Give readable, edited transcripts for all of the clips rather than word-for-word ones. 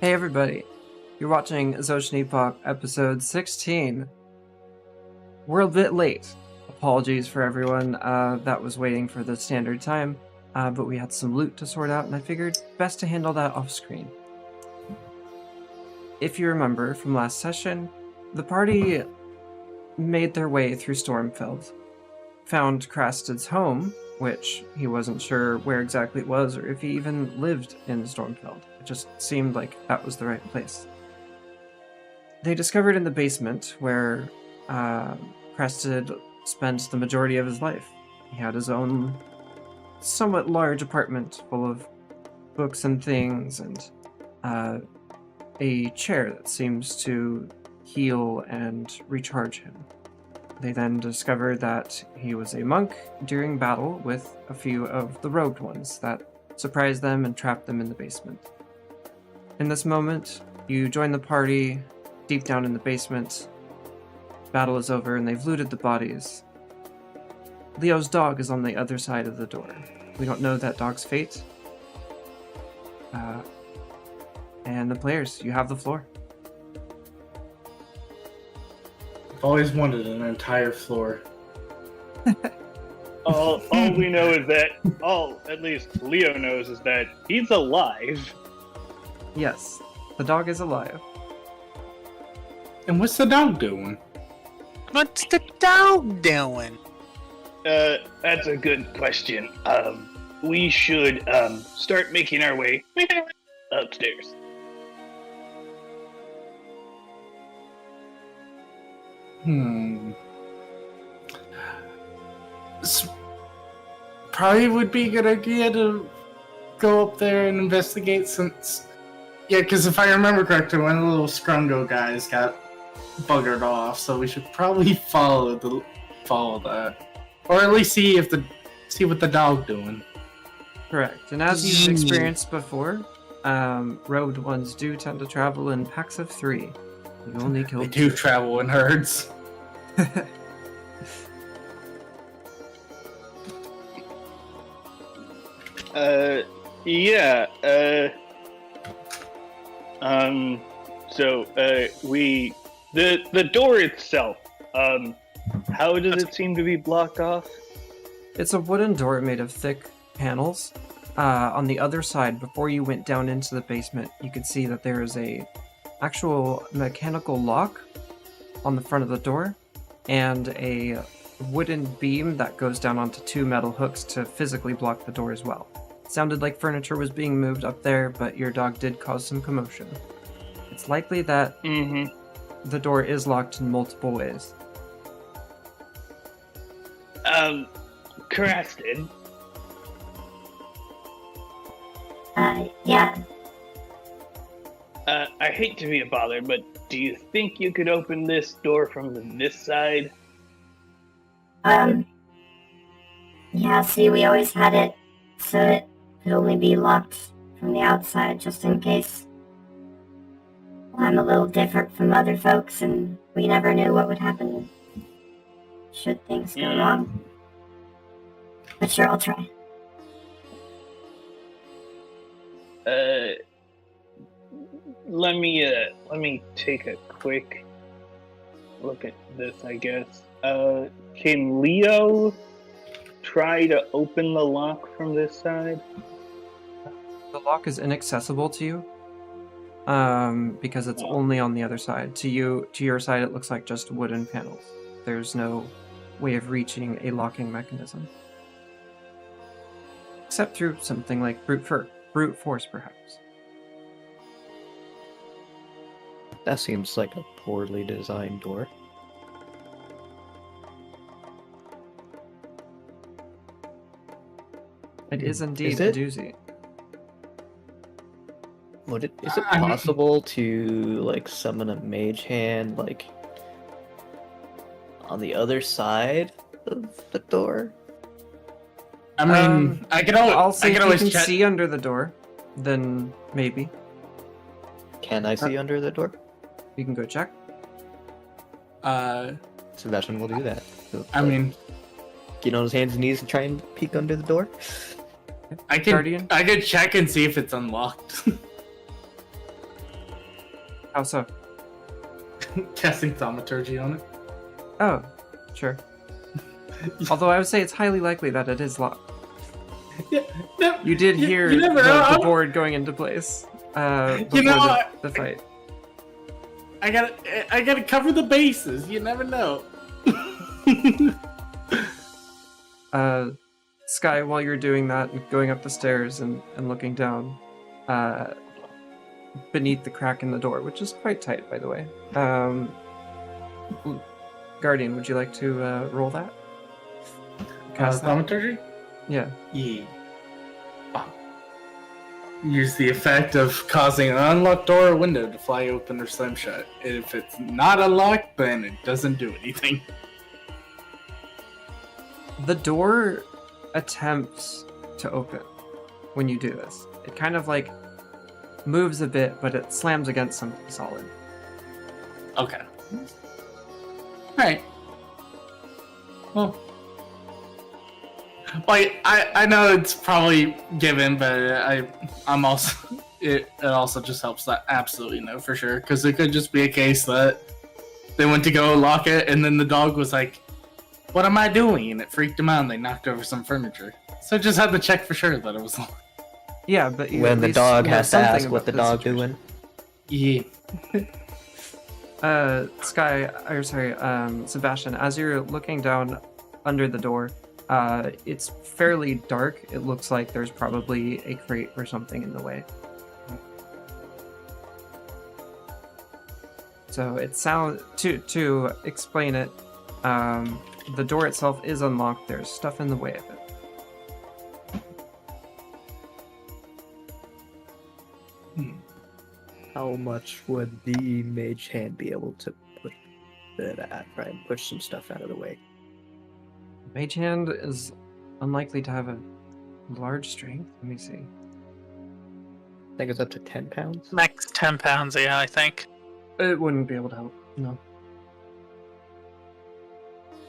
Hey everybody, you're watching Zotian Epoch episode 16. We're a bit late. Apologies for everyone that was waiting for the standard time, but we had some loot to sort out and I figured best to handle that off screen. If you remember from last session, the party made their way through Stormfeld, found Krasted's home, which he wasn't sure where exactly it was or if he even lived in Stormfeld. It just seemed like that was the right place. They discovered in the basement where Krasted spent the majority of his life. He had his own somewhat large apartment full of books and things and a chair that seems to heal and recharge him. They then discovered that he was a monk during battle with a few of the robed ones that surprised them and trapped them in the basement. In this moment, you join the party deep down in the basement. Battle is over and they've looted the bodies. Leo's dog is on the other side of the door. We don't know that dog's fate. And the players, you have the floor. Always wanted an entire floor. all we know is that, at least Leo knows, is that he's alive. Yes, the dog is alive. And what's the dog doing? What's the dog doing? That's a good question. We should, start making our way upstairs. Probably would be a good idea to go up there and investigate since... Yeah, because if I remember correctly, one of the little Scrungo guys got buggered off, so we should probably follow that. Or at least see what the dog doing. Correct. And as you've experienced before, robed ones do tend to travel in packs of 3. You only kill They do travel in herds. Yeah, the door itself, how does it seem to be blocked off? It's a wooden door made of thick panels. On the other side, before you went down into the basement, you could see that there is a actual mechanical lock on the front of the door and a wooden beam that goes down onto 2 metal hooks to physically block the door as well. It sounded like furniture was being moved up there, but your dog did cause some commotion. It's likely that the door is locked in multiple ways. Krasted? Yeah. I hate to be a bother, but do you think you could open this door from this side? Yeah, see, we always had it so it could only be locked from the outside, just in case. Well, I'm a little different from other folks, and we never knew what would happen should things go wrong. But sure, I'll try. Let me take a quick look at this, I guess. Can Leo try to open the lock from this side? The lock is inaccessible to you, because it's only on the other side. To your side, it looks like just wooden panels. There's no way of reaching a locking mechanism. Except through something like brute force, perhaps. That seems like a poorly designed door. It is indeed Is a it? doozy. Is it possible to summon a mage hand on the other side of the door? I mean, I'll say if you always can check. see under the door, then maybe. Can I see under the door? You can go check. Sebastian will do that. So, I mean, get on his hands and knees and try and peek under the door. I Guardian? could check and see if it's unlocked. How so? Casting thaumaturgy on it. Oh, sure. Although I would say it's highly likely that it is locked. Yeah, no, You did hear you never the know. board going into place before the fight. I gotta cover the bases. You never know. Sky, while you're doing that and going up the stairs and looking down, beneath the crack in the door, which is quite tight, by the way. Guardian, would you like to roll that? Cast that? Thaumaturgy? Yeah. Yeah. Use the effect of causing an unlocked door or window to fly open or slam shut. If it's not unlocked, then it doesn't do anything. The door attempts to open when you do this. It kind of like moves a bit, but it slams against something solid. Okay. Alright. Well, like I know it's probably given, but I'm also it also just helps that absolutely know for sure, because it could just be a case that they went to go lock it and then the dog was like, "What am I doing?" and it freaked them out and they knocked over some furniture. So just had to check for sure that it was locked. Yeah, but you When at the least dog know has to something ask what about the the dog situation. doing. Yeah. Sebastian, as you're looking down under the door, it's fairly dark. It looks like there's probably a crate or something in the way. So it sounds to explain it, the door itself is unlocked. There's stuff in the way of it. How much would the mage hand be able to push it at? Try and push some stuff out of the way. Mage Hand is unlikely to have a large strength. Let me see. I think it's up to 10 pounds. Max 10 pounds, yeah, I think. It wouldn't be able to help. No.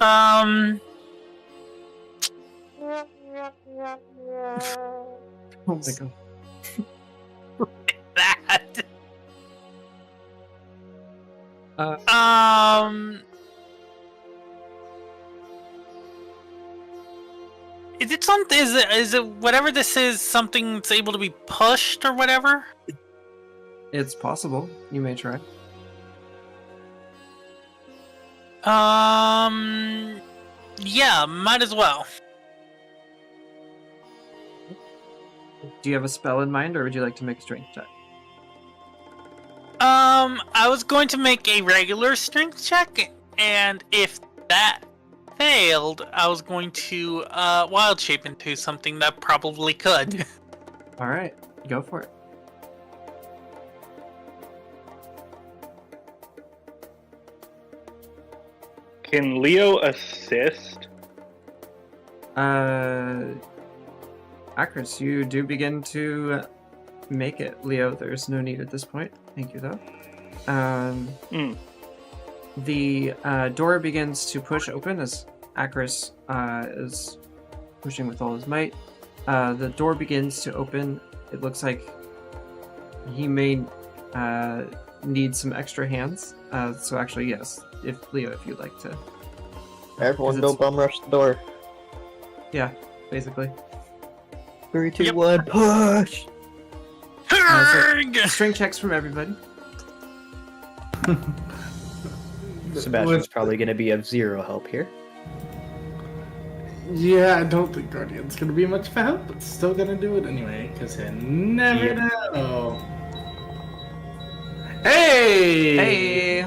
Oh my god. That. Is it something? Is it whatever this is? Something that's able to be pushed or whatever? It's possible. You may try. Yeah, might as well. Do you have a spell in mind, or would you like to make a strength check? I was going to make a regular strength check, and if that failed, I was going to wild shape into something that probably could. All right, go for it. Can Leo assist? Akris, you do begin to make it. Leo, there's no need at this point. Thank you, though. The door begins to push open as Akris is pushing with all his might. The door begins to open. It looks like he may need some extra hands. So actually, yes. If Leo, if you'd like to. Everyone 'Cause go it's- bum rush the door. Yeah, basically. 3, 2, Yep. 1, push! Strength checks from everybody. Sebastian's probably going to be of zero help here. Yeah, I don't think Guardian's gonna be much of a help, but still gonna do it anyway, because you never Yep. know. Hey! Hey!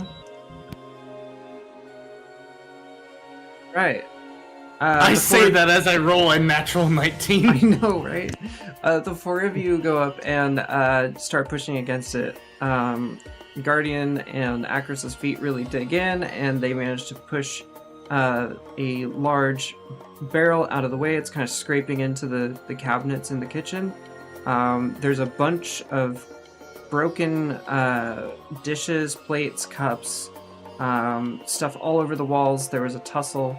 Right. I the say four- that as I roll a natural 19. I know, right? The four of you go up and start pushing against it. Guardian and Akris's feet really dig in, and they manage to push a large barrel out of the way. It's kind of scraping into the cabinets in the kitchen. There's a bunch of broken dishes, plates, cups, stuff all over the walls. There was a tussle,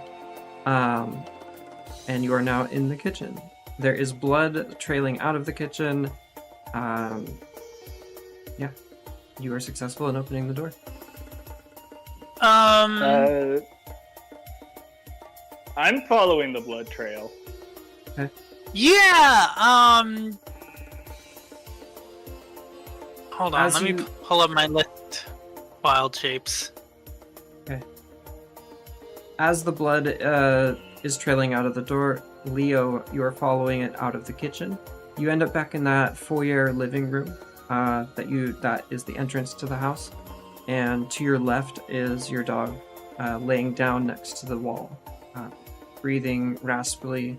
and you are now in the kitchen. There is blood trailing out of the kitchen. Yeah. You are successful in opening the door. I'm following the blood trail. Yeah. Hold on. As Let me you- pull up my list. Wild shapes. As the blood is trailing out of the door, Leo, you are following it out of the kitchen. You end up back in that foyer living room. That is the entrance to the house, and to your left is your dog, laying down next to the wall, breathing raspily,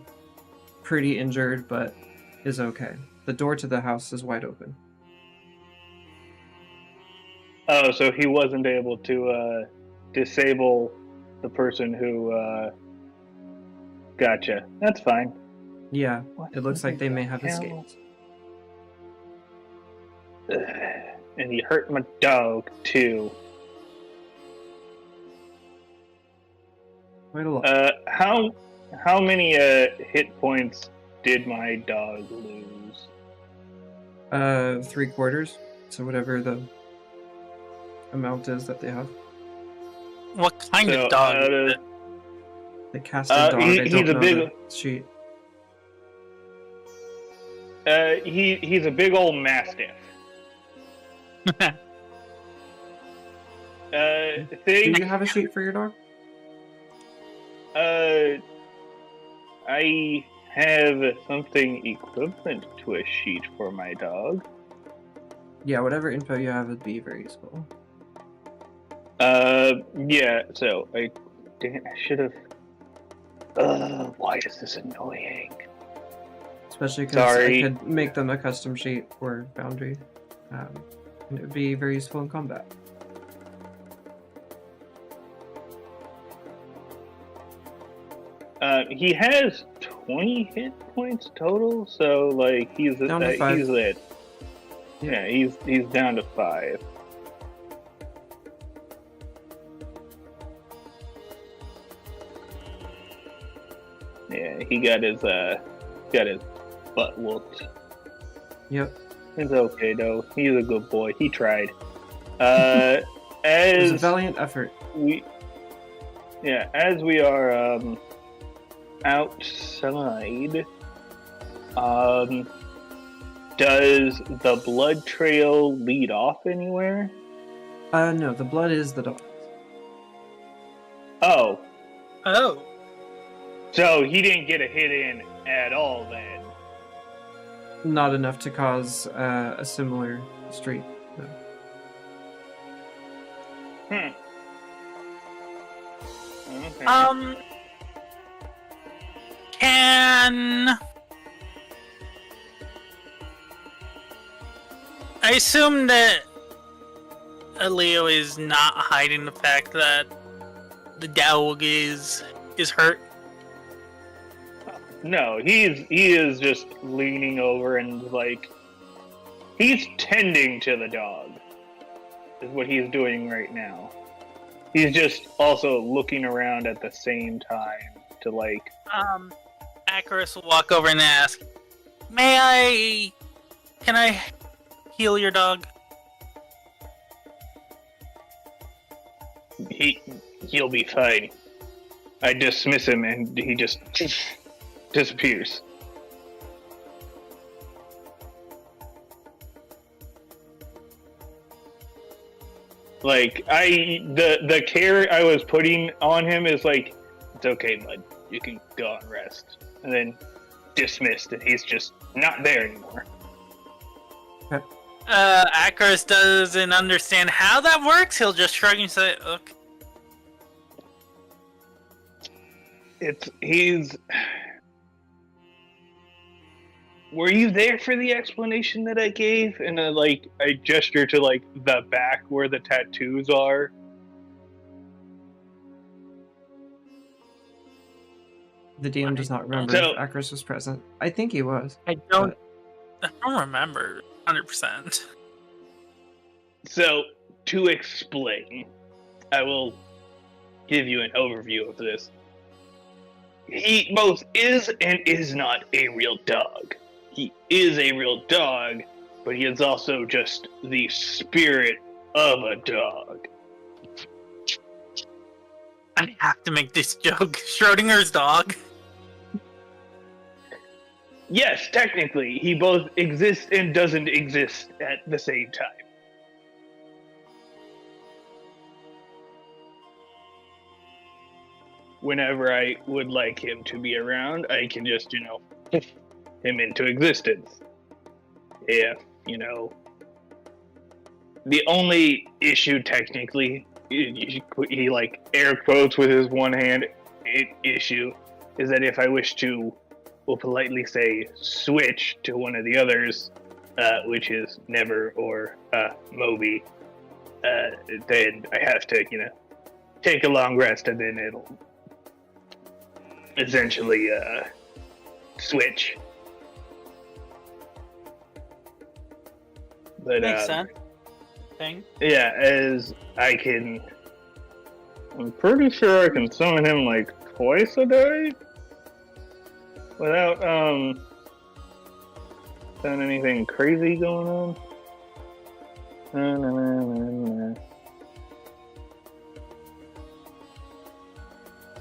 pretty injured, but is okay. The door to the house is wide open. Oh, so he wasn't able to disable the person who. Gotcha. That's fine. Yeah, What it looks like they may have hell? escaped. And he hurt my dog too. Quite a lot. How many hit points did my dog lose? 3/4. So whatever the amount is that they have. What kind So, of dog? out of- is it? They cast a dog. He's I don't a know big- the sheet. He's a big old mastiff. Do Thing. you have a sheet for your dog? I have something equivalent to a sheet for my dog. Yeah, whatever info you have would be very useful. Yeah. So I should have. Why is this annoying? Especially because I Sorry. could make them a custom sheet for Boundary. And it would be very useful in combat. He has 20 hit points total, so like he's Down to 5. he's at yeah, he's down to 5. Yeah, he got his butt whooped. Yep. It's okay though. He's a good boy. He tried. It was a As valiant effort. as we are outside, does the blood trail lead off anywhere? No, the blood is the dog. Oh, Oh. so he didn't get a hit in at all then. Not enough to cause a similar streak. No. Okay. Can I assume that Leo is not hiding the fact that the dog is hurt? No, he is just leaning over and like he's tending to the dog. Is what he's doing right now. He's just also looking around at the same time to like. Acaris will walk over and ask, can I heal your dog? He'll be fine. I dismiss him and he just disappears. Like the care I was putting on him is like, it's okay, bud. You can go and rest. And then dismissed, and he's just not there anymore. Acaris doesn't understand how that works. He'll just shrug and say, okay. He's. Were you there for the explanation that I gave? And I gesture to like the back where the tattoos are. The DM does not remember So- if Akros was present. I think he was. I don't remember 100%. So, to explain, I will give you an overview of this. He both is and is not a real dog. He is a real dog, but he is also just the spirit of a dog. I have to make this joke. Schrodinger's dog. Yes, technically, he both exists and doesn't exist at the same time. Whenever I would like him to be around, I can just, push him into existence. If, the only issue technically, he like air quotes with his one hand, issue, is that if I wish to, we'll politely say, switch to one of the others, which is Never or Moby, then I have to, take a long rest and then it'll essentially switch. But, Makes sense. Yeah, as I'm pretty sure I can summon him like twice a day without doing anything crazy going on.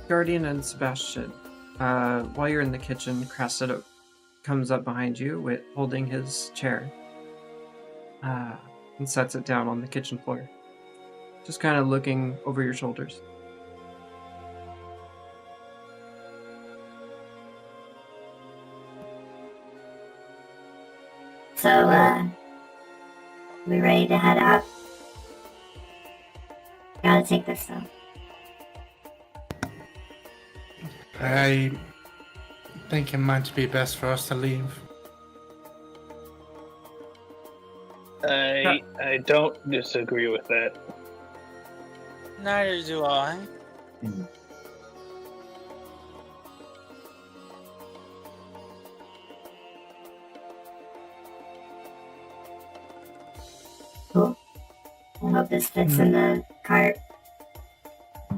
Guardian and Sebastian, while you're in the kitchen, Crasted comes up behind you holding his chair and sets it down on the kitchen floor, just kind of looking over your shoulders. So, we ready to head out? Gotta take this stuff. I think it might be best for us to leave. I don't disagree with that. Neither do I. Cool. I hope this fits in the cart.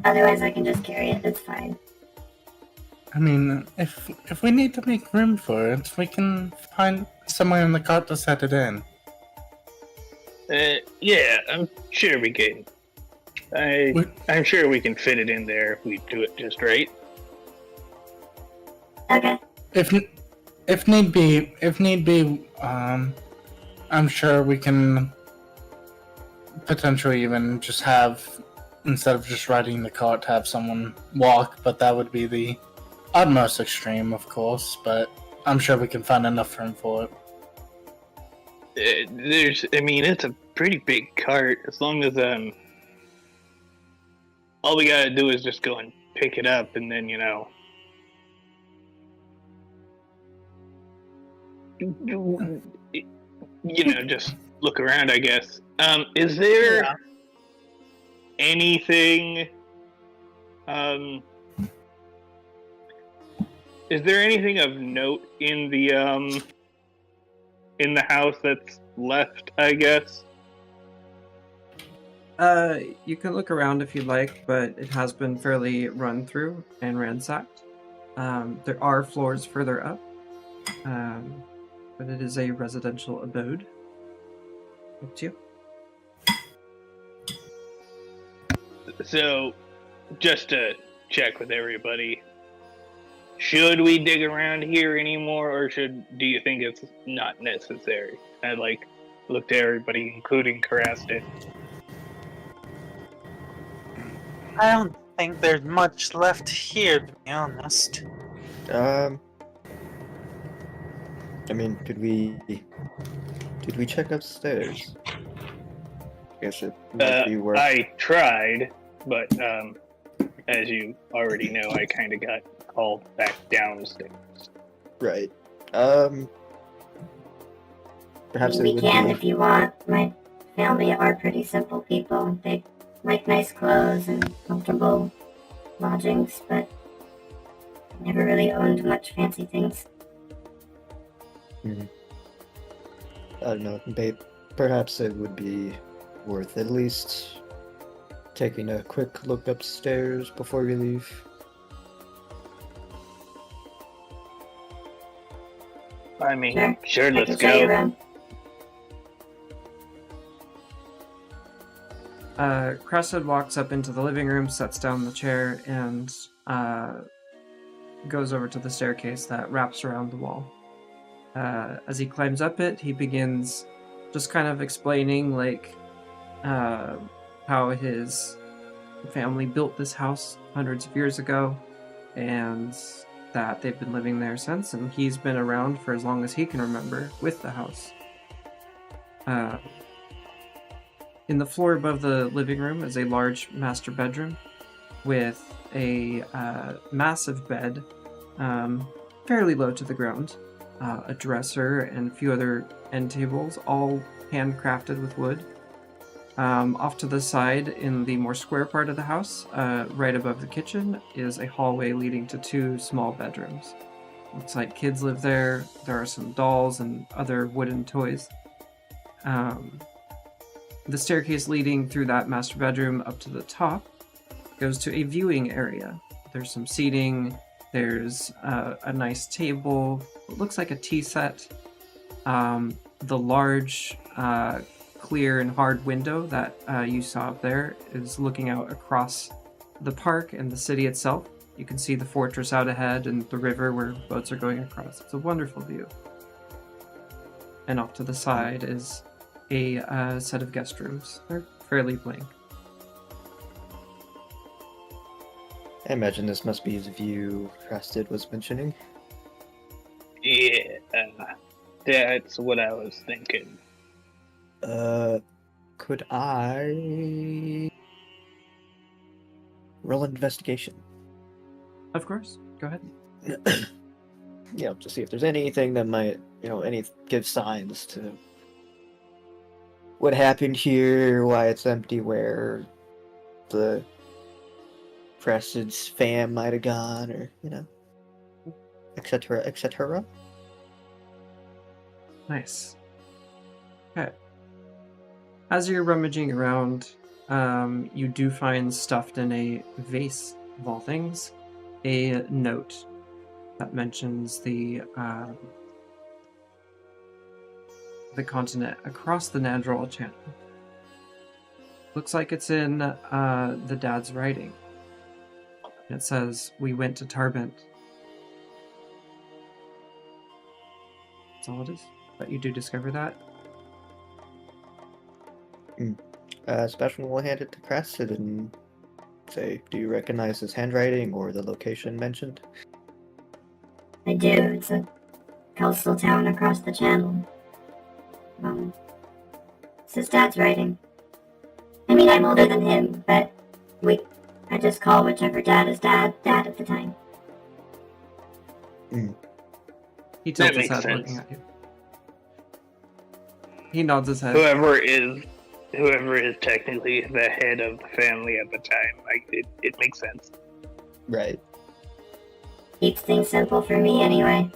Otherwise, I can just carry it. It's fine. I mean, if we need to make room for it, we can find somewhere in the cart to set it in. Yeah, I'm sure we can. I'm sure we can fit it in there if we do it just right. Okay. If need be, I'm sure we can potentially even just have, instead of just riding the cart, have someone walk, but that would be the utmost extreme, of course, but I'm sure we can find enough room for it. It's a pretty big cart. As long as all we gotta do is just go and pick it up, and then just look around, I guess. Is there anything? Is there anything of note in the house that's left, I guess? You can look around if you'd like, but it has been fairly run through and ransacked. There are floors further up, but it is a residential abode. Up to you. So, just to check with everybody, should we dig around here anymore, or do you think it's not necessary? I look to everybody, including Karastin. I don't think there's much left here, to be honest. I mean, did we check upstairs? I guess it might be worth. I tried, but as you already know, I kind of got called back downstairs. Right. Perhaps it We would can be. if you want. My family are pretty simple people. They like nice clothes and comfortable lodgings, but never really owned much fancy things. I don't know. Perhaps it would be worth at least taking a quick look upstairs before we leave. I mean, sure, I let's can show you go. around. Crested walks up into the living room, sets down the chair, and goes over to the staircase that wraps around the wall. As he climbs up it, he begins just kind of explaining, like, how his family built this house hundreds of years ago, and that they've been living there since, and he's been around for as long as he can remember with the house. In the floor above the living room is a large master bedroom with a massive bed, fairly low to the ground, a dresser, and a few other end tables, all handcrafted with wood. Off to the side, in the more square part of the house, right above the kitchen, is a hallway leading to 2 small bedrooms. Looks like kids live there. There are some dolls and other wooden toys. The staircase leading through that master bedroom up to the top goes to a viewing area. There's some seating. There's a nice table. It looks like a tea set. The large, clear and hard window that you saw up there is looking out across the park and the city itself. You can see the fortress out ahead and the river where boats are going across. It's a wonderful view. And off to the side is a set of guest rooms. They're fairly blank. I imagine this must be the view Frosted was mentioning. Yeah, that's what I was thinking. Could I roll an investigation? Of course. Go ahead. To see if there's anything that might, give signs to what happened here, why it's empty, where the Prested's fam might have gone, or, etc., etc. Nice. Okay. As you're rummaging around, you do find stuffed in a vase, of all things, a note that mentions the continent across the Nadrol Channel. Looks like it's in the dad's writing. It says, "We went to Tarbent." That's all it is. But you do discover that. Sebastian will hand it to Crested and say, "Do you recognize his handwriting or the location mentioned?" I do. It's a coastal town across the channel. It's his dad's writing. I mean, I'm older than him, but I just call whichever dad is dad at the time. He tilts his makes head sense. looking at you. He nods his head. Whoever is technically the head of the family at the time, it makes sense. Right. Keeps things simple for me anyway.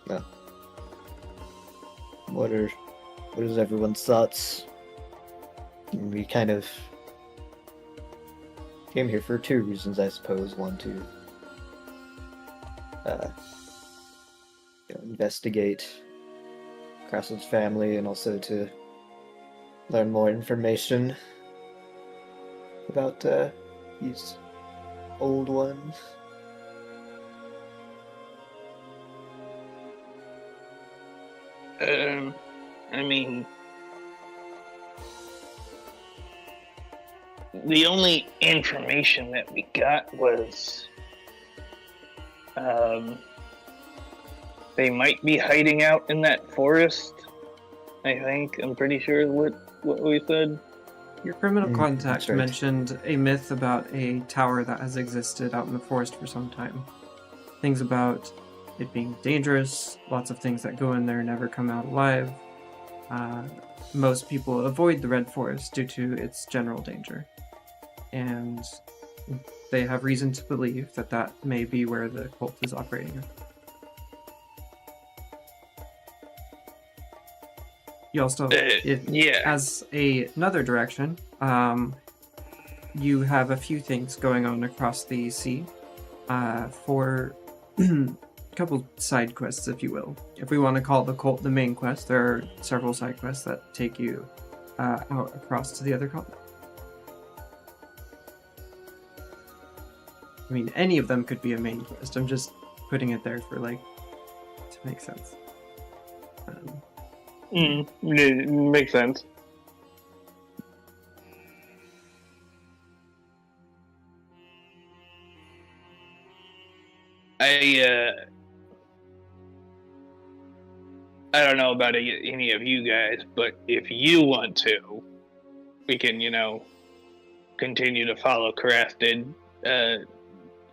Well, what is everyone's thoughts? We kind of came here for 2 reasons, I suppose. One, to investigate Crescent's family, and also to learn more information about these old ones. I mean, the only information that we got was, they might be hiding out in that forest. I'm pretty sure what we said. Your criminal contact that's right. mentioned a myth about a tower that has existed out in the forest for some time. Things about it being dangerous, lots of things that go in there never come out alive. Most people avoid the Red Forest due to its general danger. And they have reason to believe that may be where the cult is operating. You also, as another direction, you have a few things going on across the sea. For couple side quests, if you will. If we want to call the cult the main quest, there are several side quests that take you out across to the other continent. I mean, any of them could be a main quest. I'm just putting it there for, like, to make sense. It makes sense. I don't know about any of you guys, but if you want to, we can, continue to follow Crafted as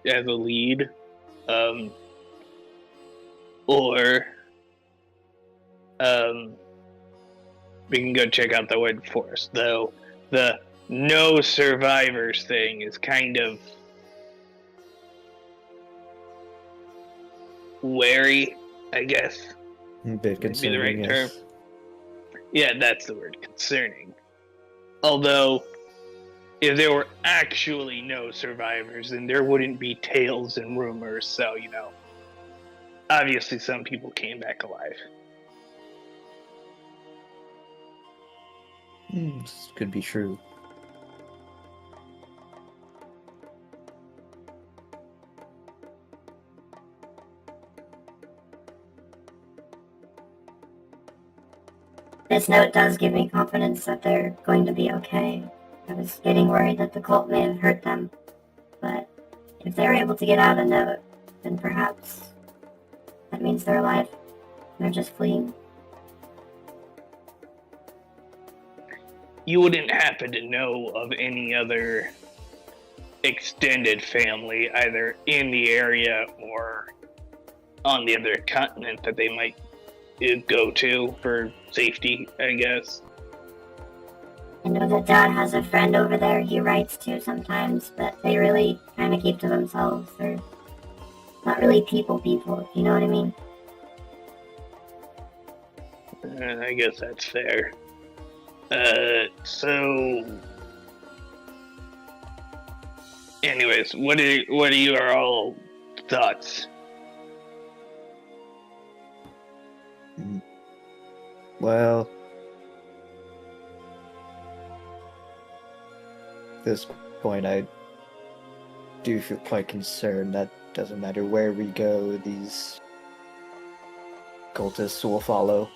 a lead, or we can go check out the Wood Forest. Though the no survivors thing is kind of wary, I guess. A bit concerning, Be the right yes. term. Yeah, that's the word, concerning. Although, if there were actually no survivors, then there wouldn't be tales and rumors, so, obviously some people came back alive. This could be true. This note does give me confidence that they're going to be okay. I was getting worried that the cult may have hurt them, but if they're able to get out a note, then perhaps that means they're alive. They're just fleeing. You wouldn't happen to know of any other extended family, either in the area or on the other continent, that they might go to for safety, I guess? I know that Dad has a friend over there he writes to sometimes, but they really kind of keep to themselves. They're not really people, if you know what I mean. I guess that's fair. So... Anyways, what are your all thoughts? Well, at this point, I do feel quite concerned that doesn't matter where we go, these cultists will follow.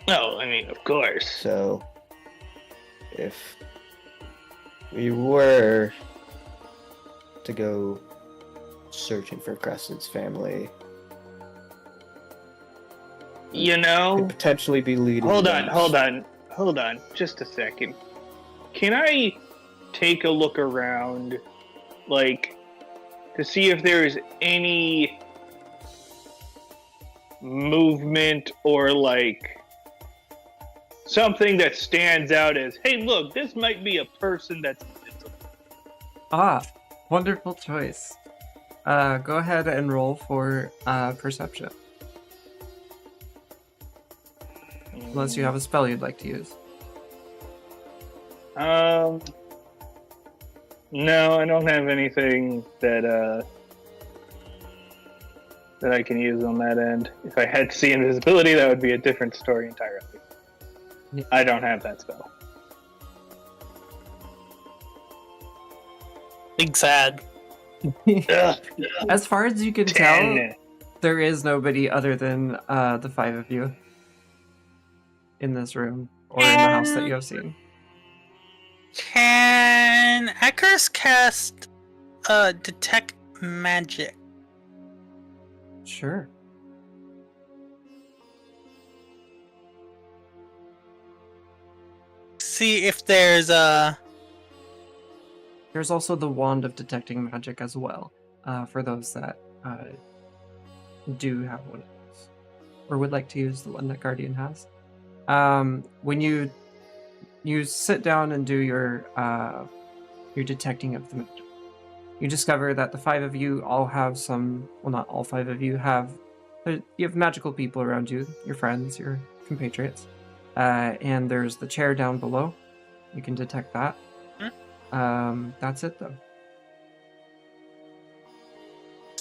Oh, I mean, of course. So, if we were to go searching for Crescent's family, could potentially be leading. Hold on, just a second. Can I take a look around, to see if there's any movement or, something that stands out as, hey, look, this might be a person that's invisible? Ah, wonderful choice. Go ahead and roll for perception. Unless you have a spell you'd like to use. No, I don't have anything that I can use on that end. If I had to see invisibility, that would be a different story entirely. Yeah. I don't have that spell. Big sad. As far as you can tell, there is nobody other than the five of you in this room or in the house that you have seen. Can Icarus cast detect magic? Sure. See if there's a... There's also the wand of detecting magic as well, for those that do have one of those, or would like to use the one that Guardian has. When you sit down and do your detecting of the magic, you discover that the five of you all have some, well, not all five of you have, you have magical people around you, your friends, your compatriots, and there's the chair down below. You can detect that. That's it, though.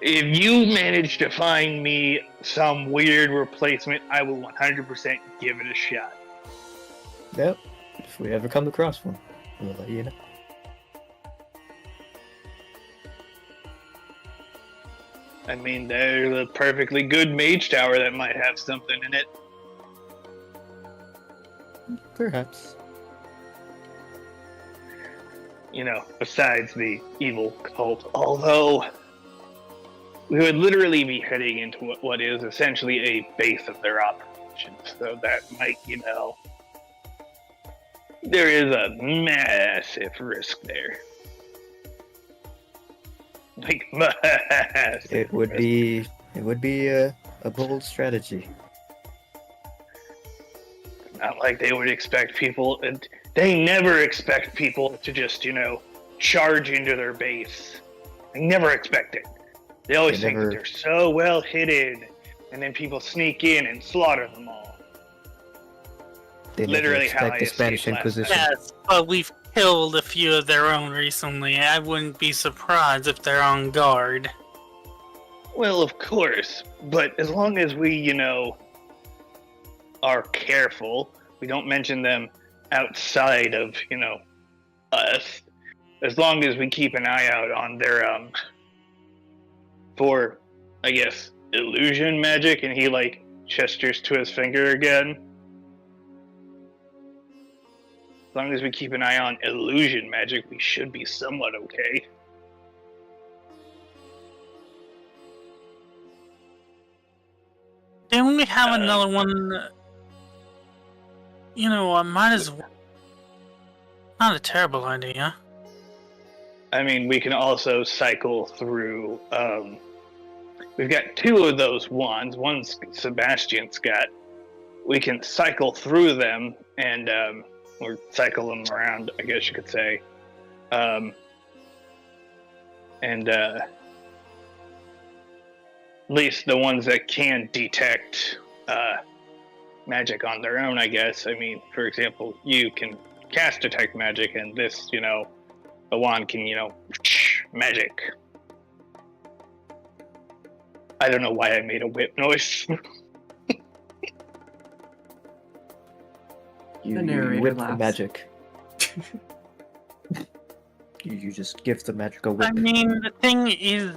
If you manage to find me some weird replacement, I will 100% give it a shot. Yep. If we ever come across one, we'll let you know. I mean, there's a perfectly good mage tower that might have something in it. Perhaps. You know, besides the evil cult. Although, we would literally be heading into what is essentially a base of their operations. So that might, you know, there is a massive risk there. Like, massive It would risk. be a bold strategy. Not like they would expect people, and they never expect people to just, you know, charge into their base. They never expect it. They always think that they're so well hidden, and then people sneak in and slaughter them all. They Literally never how expect I the escaped Spanish last Inquisition. Yes, but we've killed a few of their own recently. I wouldn't be surprised if they're on guard. Well, of course, but as long as we, you know, are careful, we don't mention them outside of, you know, us. As long as we keep an eye out on their, for, I guess, illusion magic, and he, like, gestures to his finger again. As long as we keep an eye on illusion magic, we should be somewhat okay. Then we have another one. You know, I might as well. Not a terrible idea. I mean, we can also cycle through, we've got two of those wands. One's Sebastian's got. We can cycle through them and, or cycle them around, I guess you could say. At least the ones that can detect magic on their own, I guess. I mean, for example, you can cast detect magic, and this, you know, the wand can, you know, magic. I don't know why I made a whip noise. You narrator whip the laughs. magic. You just give the magic a whip. I mean, the thing is,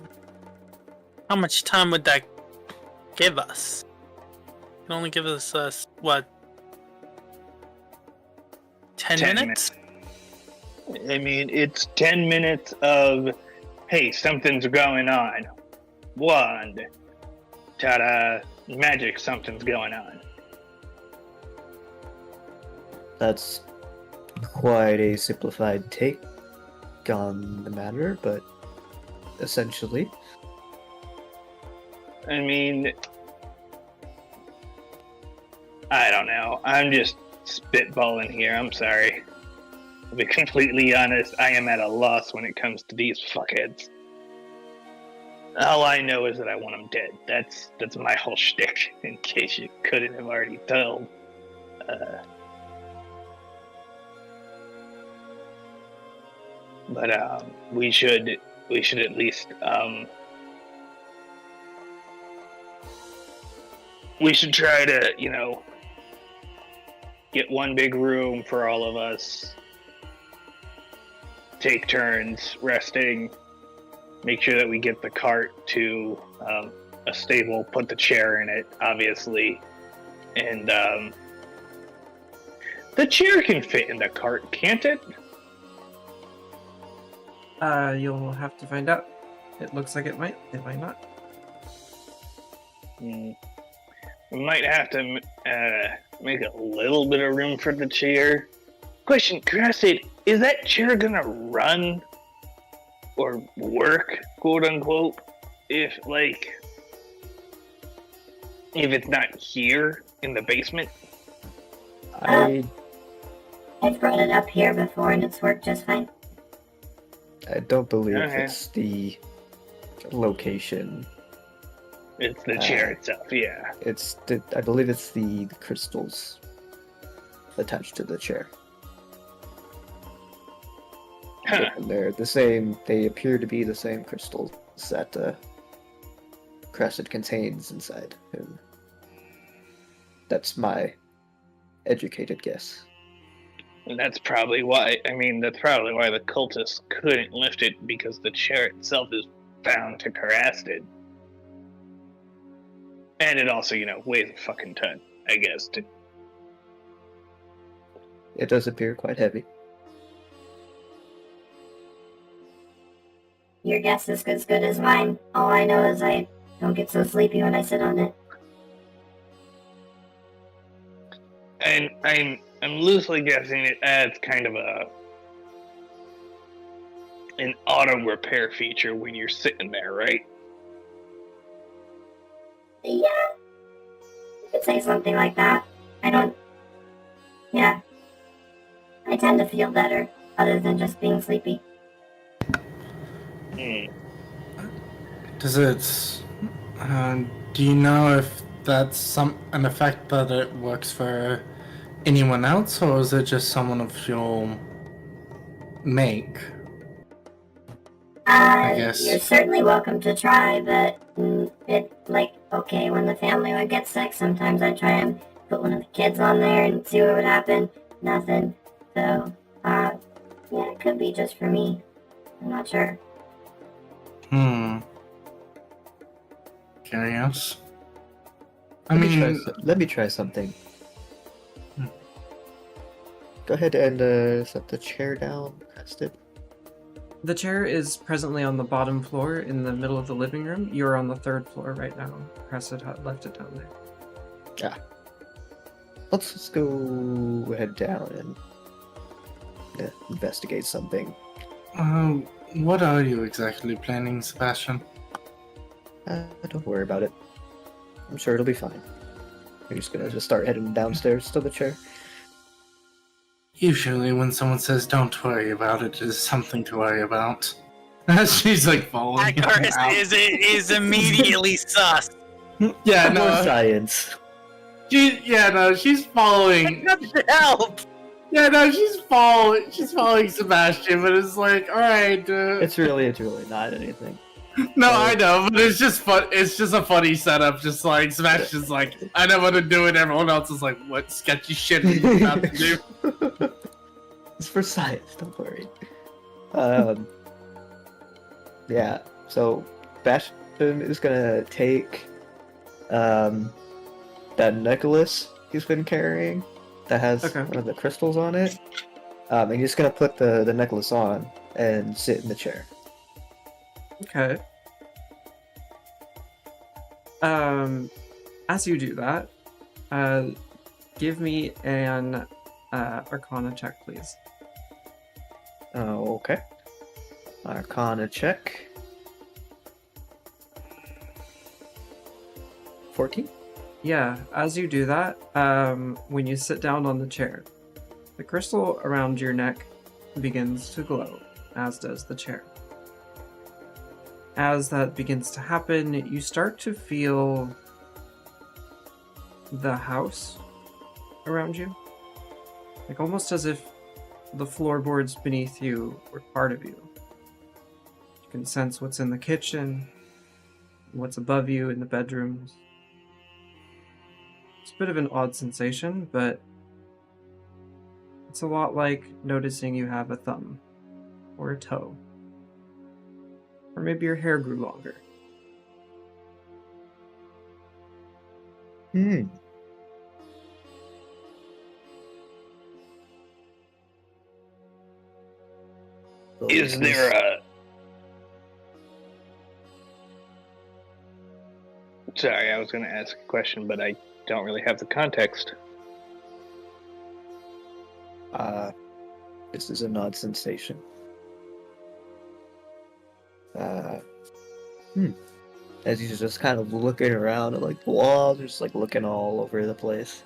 how much time would that give us? It only give us, what, 10 minutes? I mean, it's 10 minutes of, hey, something's going on. Wand. Ta-da. Magic, something's going on. That's quite a simplified take on the matter, but essentially. I mean, I don't know. I'm just spitballing here. I'm sorry. To be completely honest, I am at a loss when it comes to these fuckheads. All I know is that I want them dead. That's my whole shtick, in case you couldn't have already told. But we should at least we should try to, you know, get one big room for all of us. Take turns resting. Make sure that we get the cart to a stable. Put the chair in it, obviously, and the chair can fit in the cart, can't it? You'll have to find out. It looks like it might. It might not. We might have to make a little bit of room for the chair. Question, Crassid, is that chair gonna run or work, quote unquote, if it's not here in the basement? I I've brought it up here before and it's worked just fine. don't believe Okay. it's the location. It's the chair itself, yeah. I believe it's the crystals attached to the chair. Huh. They're the same. They appear to be the same crystals. that Crescent contains inside him. That's my educated guess. And that's probably why. That's probably why the cultists couldn't lift it, because the chair itself is bound to Carasted. And it also, weighs a fucking ton, I guess. It does appear quite heavy. Your guess is as good as mine. All I know is I don't get so sleepy when I sit on it. And I'm loosely guessing it adds kind of an auto repair feature when you're sitting there, right? Yeah. You could say something like that. Yeah. I tend to feel better, other than just being sleepy. Does it... do you know if that's an effect that it works for anyone else, or is it just someone of your make? I guess. You're certainly welcome to try, but when the family would get sick, sometimes I'd try and put one of the kids on there and see what would happen. Nothing. So, it could be just for me. I'm not sure. Curious. Let me try something. Go ahead and set the chair down, Crested. The chair is presently on the bottom floor in the middle of the living room. You're on the 3rd floor right now. Crested had left it down there. Yeah. Let's just go head down and investigate something. What are you exactly planning, Sebastian? Don't worry about it. I'm sure it'll be fine. You're just gonna start heading downstairs to the chair. Usually when someone says don't worry about it, it is something to worry about. She's like following him Icarus out. is immediately sus. Yeah, More no. science. She's following. Help! Yeah, no, she's following Sebastian, but it's like, alright, It's really not anything. No, I know, but it's just fun. It's just a funny setup. Just like Sebastian's like, I know what to do, and everyone else is like, what sketchy shit are you about to do? It's for science, don't worry. Yeah, so Bastion is gonna take that necklace he's been carrying that has one of the crystals on it, and he's gonna put the necklace on and sit in the chair. Okay. As you do that, give me an Arcana check, please. Okay. Arcana check. 14? Yeah, as you do that, when you sit down on the chair, the crystal around your neck begins to glow, as does the chair. As that begins to happen, you start to feel the house around you. Like almost as if the floorboards beneath you were part of you. You can sense what's in the kitchen, what's above you in the bedrooms. It's a bit of an odd sensation, but it's a lot like noticing you have a thumb or a toe. Or maybe your hair grew longer. Is there a... Sorry, I was going to ask a question, but I don't really have the context. This is an odd sensation. As he's just kind of looking around at like the walls, just like looking all over the place.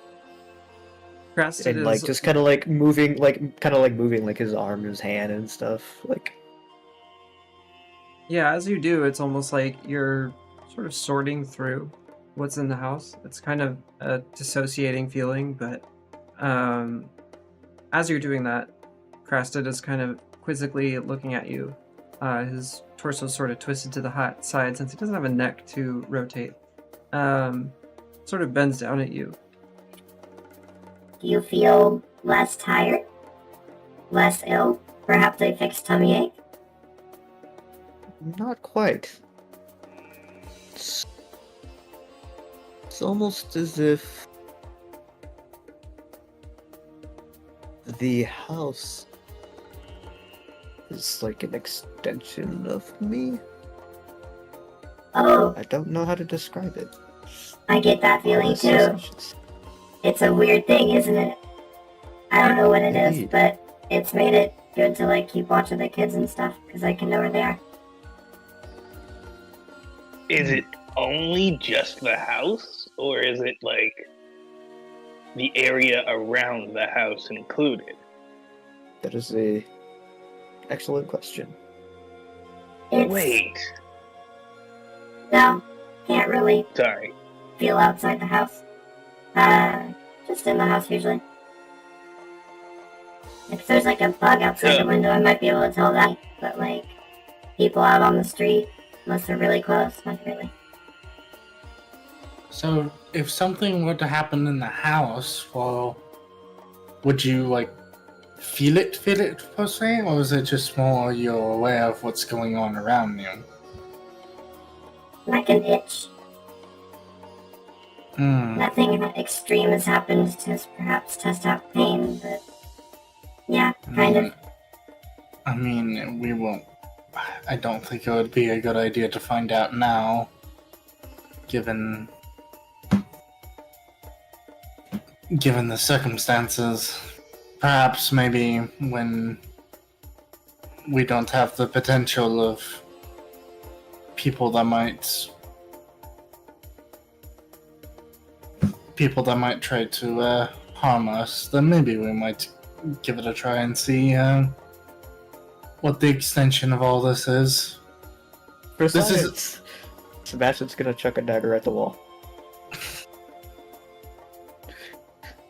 Crested And like just kind of like moving like his arm and his hand and stuff. Like, yeah, as you do, it's almost like you're sort of sorting through what's in the house. It's kind of a dissociating feeling, but as you're doing that, Crested is kind of quizzically looking at you, His torso sort of twisted to the side since he doesn't have a neck to rotate. Sort of bends down at you. Do you feel less tired? Less ill? Perhaps a fixed tummy ache? Not quite. It's almost as if the house is like an extension of me. Oh, I don't know how to describe it. I get that feeling too. It's a weird thing, isn't it? I don't know what it is, Indeed. but it's made it good to like keep watch of the kids and stuff, because I can know where they are. Is it only just the house, or is it like the area around the house included? That is a excellent question. It's... Wait, No, can't really sorry. feel outside the house. Just in the house usually. If there's like a bug outside the window, I might be able to tell that. But like, people out on the street, unless they're really close, not really. So, if something were to happen in the house, well, would you like feel it per se, or is it just more you're aware of what's going on around you? Like an itch. Nothing extreme has happened to perhaps test out pain, but yeah, kind of. I mean, we won't. I don't think it would be a good idea to find out now, given the circumstances. Perhaps maybe when we don't have the potential of people that might try to harm us, then maybe we might give it a try and see what the extension of all this is. For This is- science, Sebastian's gonna chuck a dagger at the wall.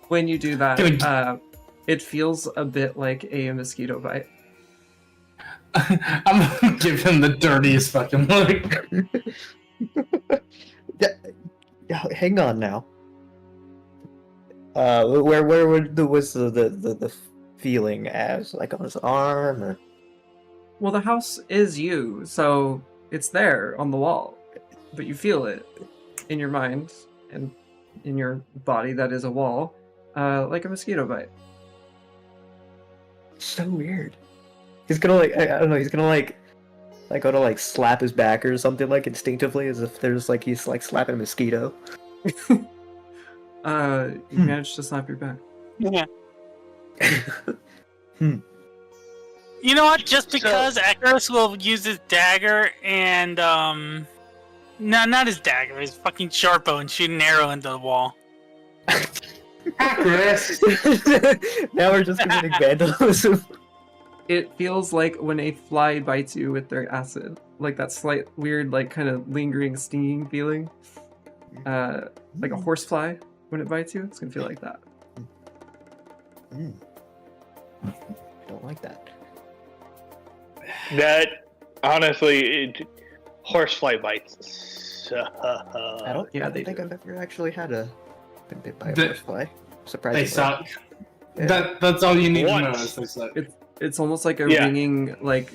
When you do that, Good. it feels a bit like a mosquito bite. I'm gonna give him the dirtiest fucking look. Yeah, hang on now. Where was the feeling as, like on his arm or? Well, the house is you, so it's there on the wall, but you feel it in your mind and in your body that is a wall, like a mosquito bite. So weird. He's gonna like, I don't know, he's gonna like go to like slap his back or something, like instinctively, as if there's like he's like slapping a mosquito. You managed to slap your back. Yeah. You know what? Just because Echoes will use his dagger and no, not his dagger, his fucking sharp bow, and shoot an arrow into the wall. Chris. Now we're just committing vandalism. It feels like when a fly bites you with their acid, like that slight weird, like kind of lingering stinging feeling, like a horsefly when it bites you. It's gonna feel like that. I don't like that. That honestly, horsefly bites. I don't yeah, they think do. I've ever actually had been bit by a The- horsefly. They Surprisingly. suck. Yeah. That's all you need to know Once. is they suck. It's almost like a Yeah. ringing, like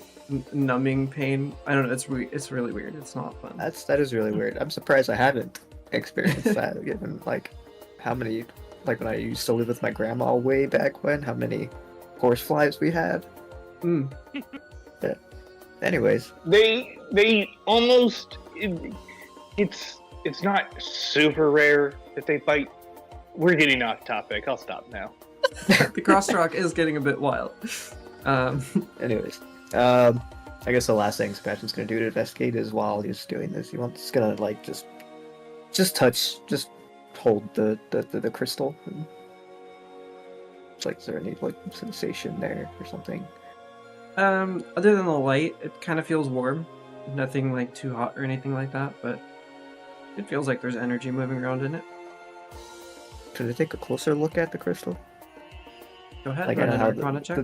numbing pain. I don't know. It's really weird. It's not fun. That is really weird. I'm surprised I haven't experienced that, given like how many, like when I used to live with my grandma way back when, how many horseflies we had. Mm. Anyways, They almost it's not super rare that they bite. We're getting off topic. I'll stop now. The crosstalk is getting a bit wild. anyways, I guess the last thing Sebastian's gonna do to investigate is while he's doing this, he's gonna like just hold the crystal. And it's like, is there any like sensation there or something? Other than the light, it kind of feels warm. Nothing like too hot or anything like that, but it feels like there's energy moving around in it. Should I take a closer look at the crystal? Go ahead, Like, run I an know how Arcana check.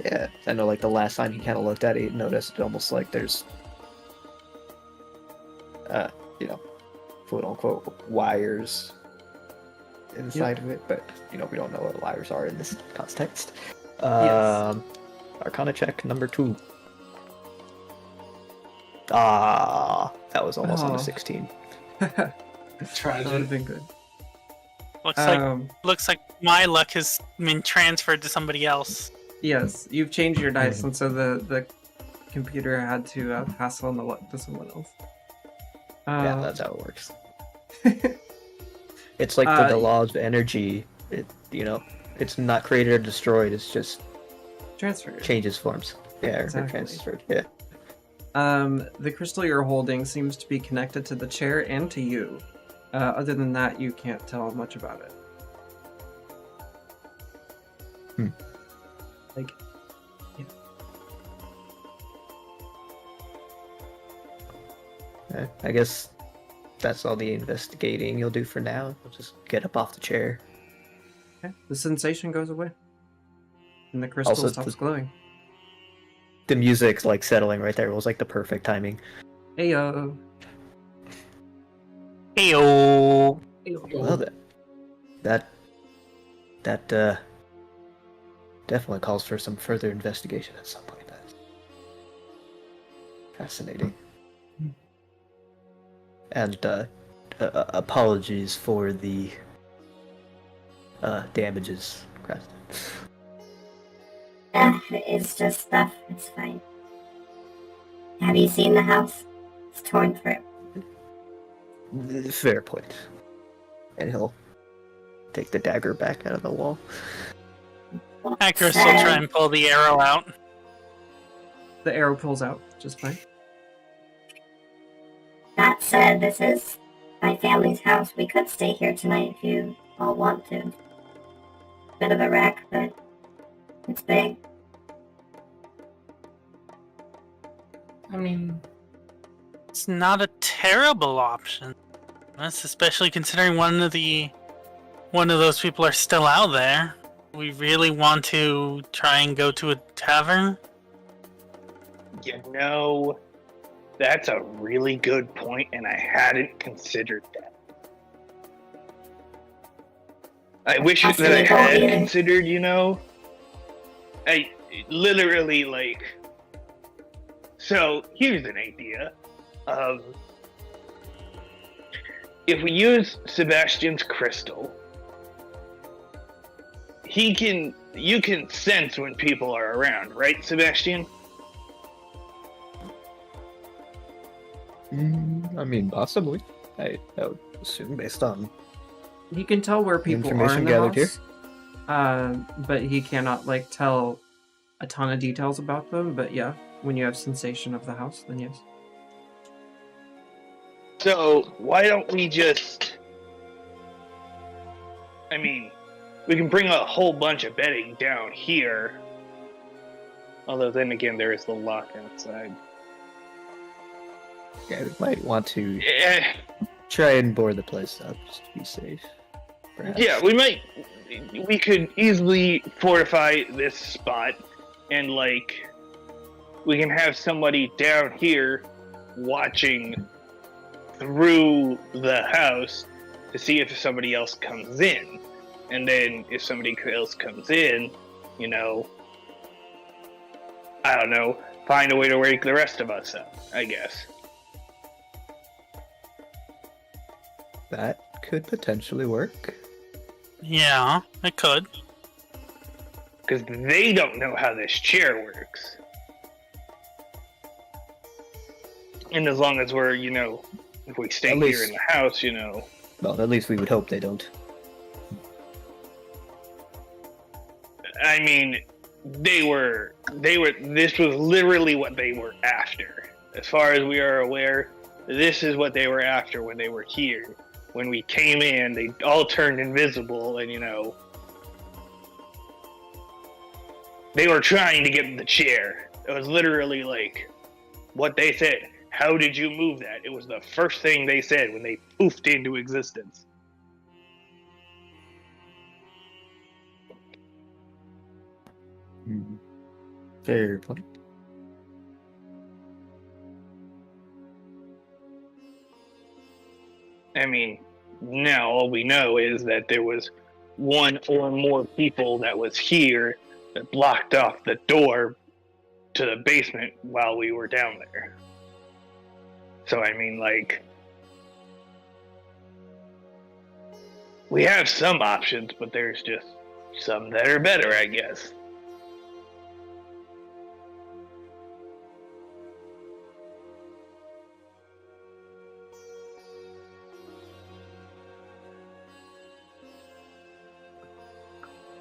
Yeah, I know. Like the last time he kind of looked at it, he noticed almost like there's, you know, quote unquote wires inside of it, but you know we don't know what wires are in this context. Yes. Arcana check number 2. Ah, that was almost on a Oh. 16. That would Tragic. have been good. Looks like my luck has been transferred to somebody else. Yes, you've changed your dice, and so the computer had to pass on the luck to someone else. Yeah, that's how it works. It's like the laws of energy. You know, it's not created or destroyed. It's just transferred. changes forms. Yeah, Exactly. or transferred. Yeah. The crystal you're holding seems to be connected to the chair and to you. Other than that, you can't tell much about it. Like, yeah. I guess that's all the investigating you'll do for now. You'll just get up off the chair. Okay. The sensation goes away, and the crystal Also, stops glowing. The music's like settling right there. It was like the perfect timing. Heyo. Heyo. Well, that definitely calls for some further investigation at some point. That's fascinating. And apologies for the damages, Creston. It's just stuff. It's fine. Have you seen the house? It's torn through. Fair point. And he'll take the dagger back out of the wall. Accurus will try and pull the arrow out. The arrow pulls out just fine. That said, this is my family's house. We could stay here tonight if you all want to. Bit of a wreck, but it's big. I mean, It's not a terrible option. That's especially considering one of those people are still out there. We really want to try and go to a tavern. You know, that's a really good point, and I hadn't considered that. I wish that I had considered, you know. I literally, like... So, here's an idea. If we use Sebastian's crystal, you can sense when people are around, right, Sebastian? I mean, possibly. I would assume based on He can tell where people are in information the gathered house, but he cannot like tell a ton of details about them. But yeah, when you have sensation of the house, then yes. So, why don't we just... I mean, we can bring a whole bunch of bedding down here. Although then again, there is the lock outside. Yeah, we might want to Eh, try and board the place up just to be safe. Perhaps. yeah, we could easily fortify this spot, and like, we can have somebody down here watching through the house to see if somebody else comes in. And then if somebody else comes in, you know, I don't know, find a way to wake the rest of us up, I guess. That could potentially work. Yeah, it could. Because they don't know how this chair works. And as long as we're, you know, if we stay At here least- in the house, you know. Well, at least we would hope they don't. I mean, this was literally what they were after. As far as we are aware, this is what they were after when they were here. When we came in, they all turned invisible, and, you know, they were trying to get the chair. It was literally like what they said. How did you move that? It was the first thing they said when they poofed into existence. Fair point. I mean, now all we know is that there was one or more people that was here that blocked off the door to the basement while we were down there. So, I mean, like, we have some options, but there's just some that are better, I guess.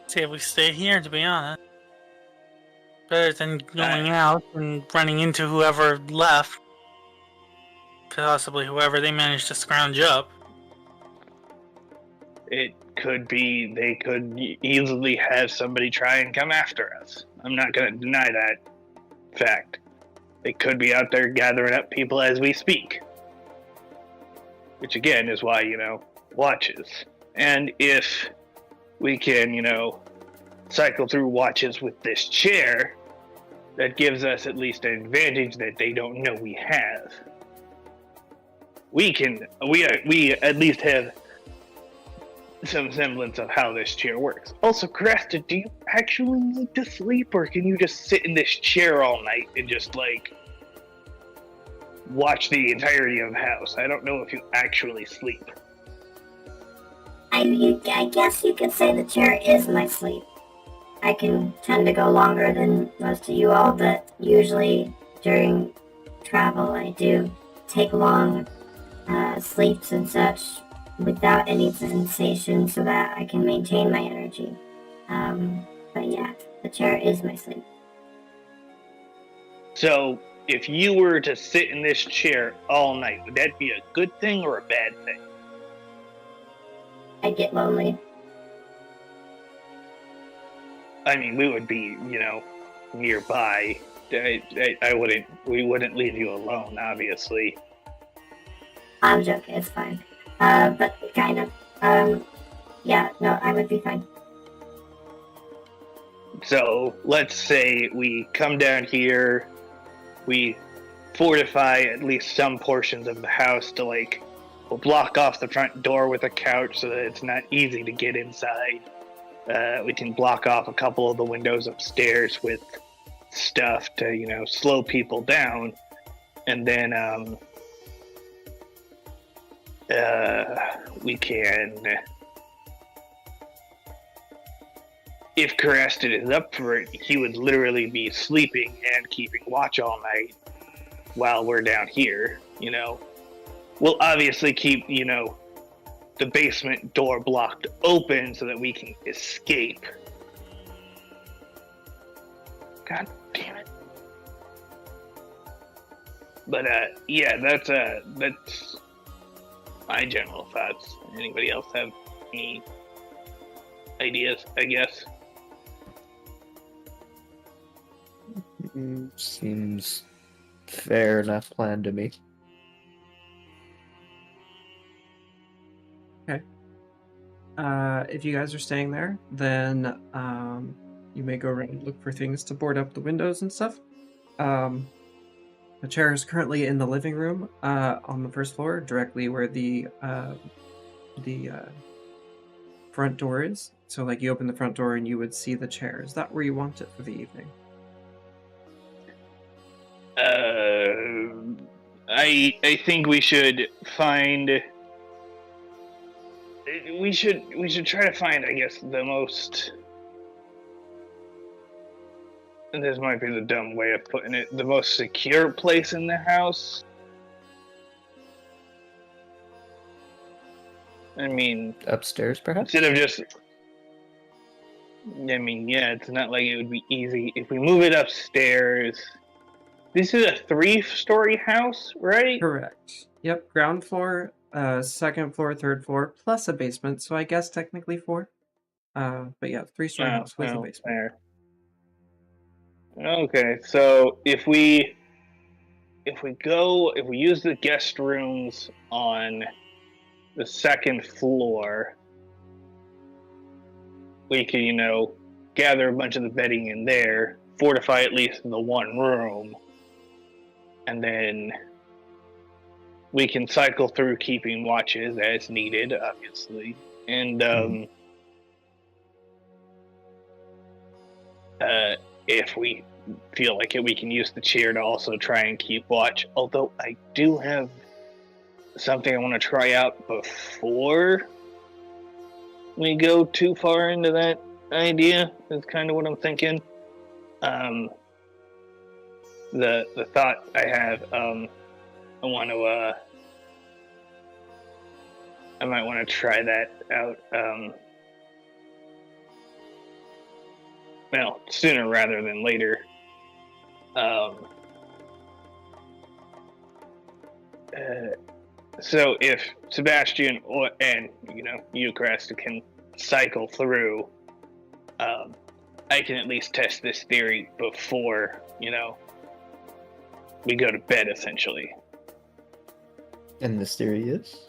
See if we stay here, to be honest. Better than going out and running into whoever left. Possibly whoever they managed to scrounge up. It could be they could easily have somebody try and come after us. I'm not going to deny that fact. They could be out there gathering up people as we speak. Which again is why, watches. And if we can, cycle through watches with this chair, that gives us at least an advantage that they don't know we have. We at least have some semblance of how this chair works. Also, Cresta, do you actually need to sleep, or can you just sit in this chair all night and just, watch the entirety of the house? I don't know if you actually sleep. I guess you could say the chair is my sleep. I can tend to go longer than most of you all, but usually during travel I do take long sleeps and such without any sensation so that I can maintain my energy. But yeah, the chair is my sleep. So, if you were to sit in this chair all night, would that be a good thing or a bad thing? I'd get lonely. I mean, we would be, nearby. We wouldn't leave you alone, obviously. I'm joking, it's fine. But kind of. Yeah, no, I would be fine. So, let's say we come down here, we fortify at least some portions of the house to, we'll block off the front door with a couch so that it's not easy to get inside. We can block off a couple of the windows upstairs with stuff to, slow people down. And then, we can, if Karestan is up for it, he would literally be sleeping and keeping watch all night while we're down here, We'll obviously keep, the basement door blocked open so that we can escape. God damn it. But, yeah, that's my general thoughts. Anybody else have any ideas, I guess? Seems fair enough plan to me. Okay. If you guys are staying there, then you may go around and look for things to board up the windows and stuff. The chair is currently in the living room on the first floor, directly where the front door is. So, you open the front door and you would see the chair. Is that where you want it for the evening? I think we should find. We should try to find, I guess, the most. And this might be the dumb way of putting it. The most secure place in the house. I mean, Upstairs, perhaps? instead of just. I mean, yeah, it's not like it would be easy if we move it upstairs. This is a 3-story house, right? Correct. Yep, ground floor, second floor, third floor, plus a basement. So I guess technically 4. But yeah, 3-story house with a basement. Fair. Okay, so if we use the guest rooms on the second floor, we can, gather a bunch of the bedding in there fortify at least the one room, and then we can cycle through keeping watches as needed, obviously. And if we feel like it, we can use the chair to also try and keep watch. Although I do have something I want to try out before we go too far into that idea, is kind of what I'm thinking. The thought I have, I want to, I might want to try that out, well, sooner rather than later. So if Sebastian and you, Cresta, can cycle through, I can at least test this theory before we go to bed, essentially. And this theory is?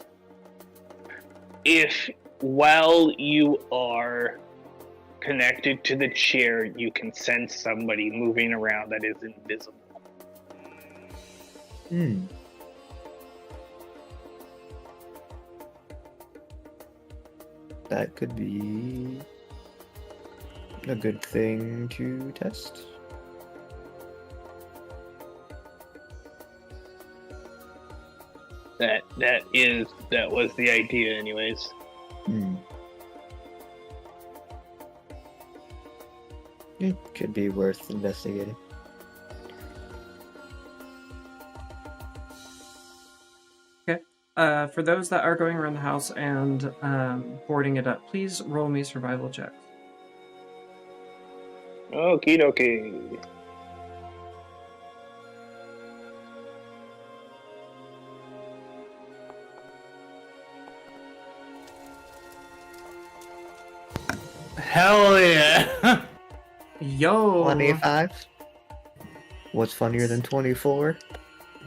If while you are connected to the chair, you can sense somebody moving around that is invisible. That could be a good thing to test. That was the idea, anyways. It could be worth investigating. Okay. For those that are going around the house and boarding it up, please roll me survival checks. Okie dokie. Hell yeah! Yo! 25? What's funnier than 24?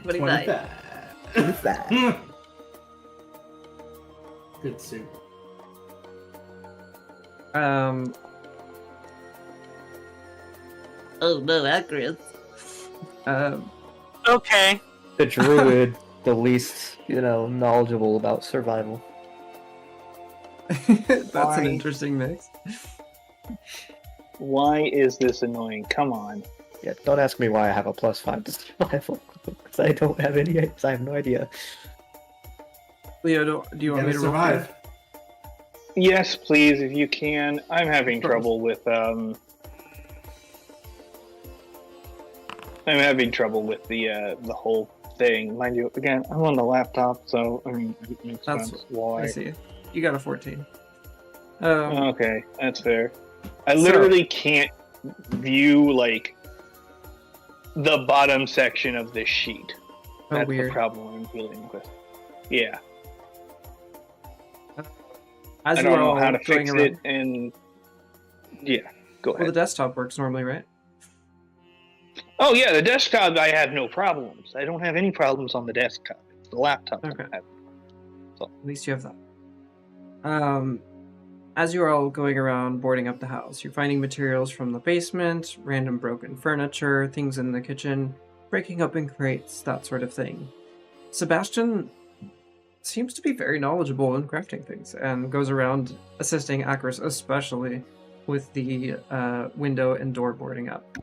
25. 25. Good soup. Oh no, accurate. Okay. The druid, the least, knowledgeable about survival. That's Why? an interesting mix. Why is this annoying? Come on. Yeah, don't ask me why I have a +5 to survival. Because I don't have any. I have no idea. Leo, do you want me to survive? Yes, please, if you can. I'm having trouble with the whole thing. Mind you, again, I'm on the laptop, so it makes That's sense why. I see. You got a 14. Okay, that's fair. I literally can't view the bottom section of this sheet. That's weird. the problem I'm dealing with. Yeah. As I you don't are know all how to going fix around, it, and yeah, go well, the ahead. desktop works normally, right? Oh yeah, the desktop, I have no problems. I don't have any problems on the desktop. It's the laptop that Okay. I have. At least you have that. As you are all going around boarding up the house, you're finding materials from the basement, random broken furniture, things in the kitchen, breaking open crates, that sort of thing. Sebastian seems to be very knowledgeable in crafting things and goes around assisting Akros, especially with the window and door boarding up.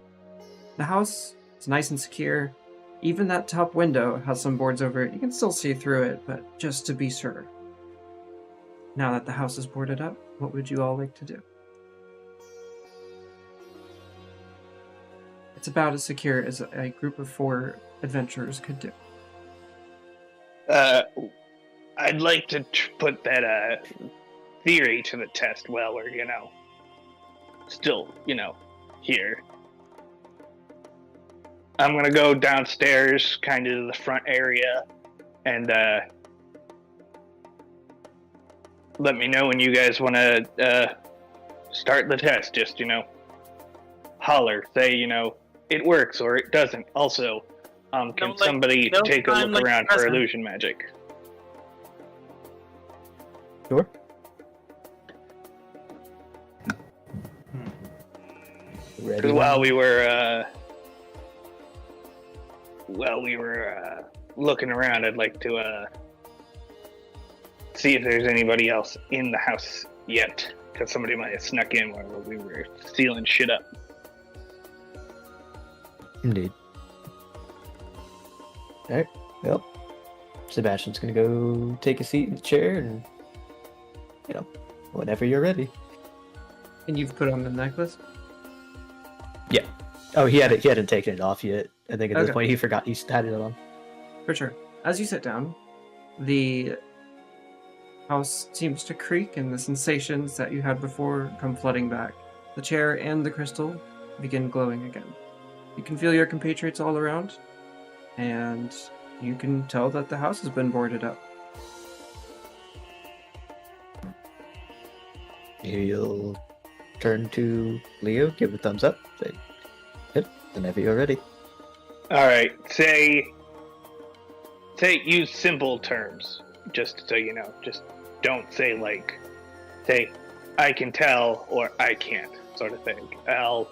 The house is nice and secure. Even that top window has some boards over it. You can still see through it, but just to be sure. Now that the house is boarded up, what would you all like to do? It's about as secure as a group of 4 adventurers could do. I'd like to put that theory to the test while we're, still, here. I'm gonna go downstairs, kind of to the front area, and let me know when you guys want to start the test. Just, holler, say, it works or it doesn't. Also, can somebody take a look around for illusion magic? Sure. Ready? Because while we were looking around, I'd like to see if there's anybody else in the house yet. Because somebody might have snuck in while we were stealing shit up. Indeed. Alright, well, Sebastian's gonna go take a seat in the chair and, whenever you're ready. And you've put on the necklace? Yeah. Oh, he hadn't taken it off yet. I think at this Okay. point he forgot he had it on. For sure. As you sit down, the house seems to creak and the sensations that you had before come flooding back. The chair and the crystal begin glowing again. You can feel your compatriots all around, and you can tell that the house has been boarded up. You'll turn to Leo, give a thumbs up, say, "Good, whenever you're ready." All right, use simple terms, just so you know. Just don't say I can tell or I can't sort of thing. I'll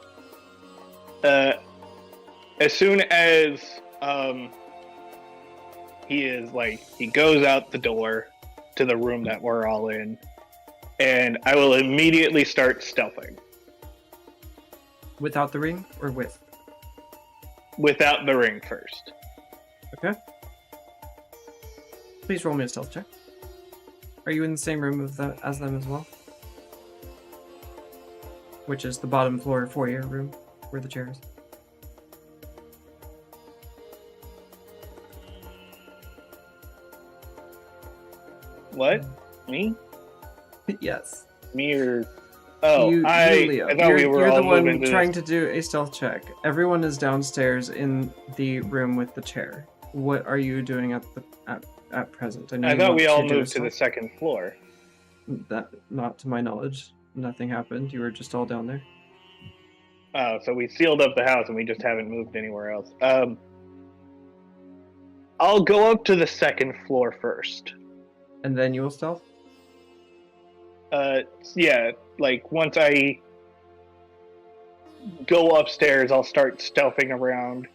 as soon as he goes out the door to the room that we're all in, and I will immediately start stealthing. Without the ring or with? Without the ring first. Okay. Please roll me a stealth check. Are you in the same room as them as well? Which is the bottom floor foyer room where the chair is. What? Me? Yes. Me or... Oh, you, Leo. I thought we were you're all the one moving to trying this. to do a stealth check. Everyone is downstairs in the room with the chair. What are you doing at present? know I you thought want we all do a moved to the stealth- second floor. That, not to my knowledge. Nothing happened. You were just all down there. Oh, so we sealed up the house and we just haven't moved anywhere else. I'll go up to the second floor first. And then you will stealth? Yeah, once I go upstairs, I'll start stealthing around.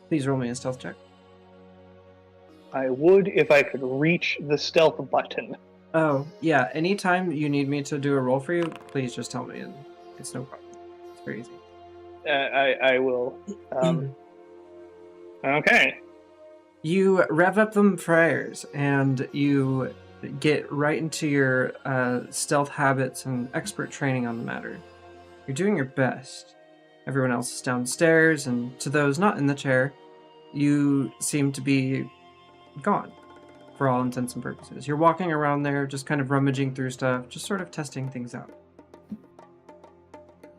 Please roll me a stealth check. I would if I could reach the stealth button. Oh, yeah. Anytime you need me to do a roll for you, please just tell me, and it's no problem. It's very easy. I will. Okay. You rev up them fryers, and you get right into your stealth habits and expert training on the matter. You're doing your best. Everyone else is downstairs, and to those not in the chair, you seem to be gone, for all intents and purposes. You're walking around there, just kind of rummaging through stuff, just sort of testing things out.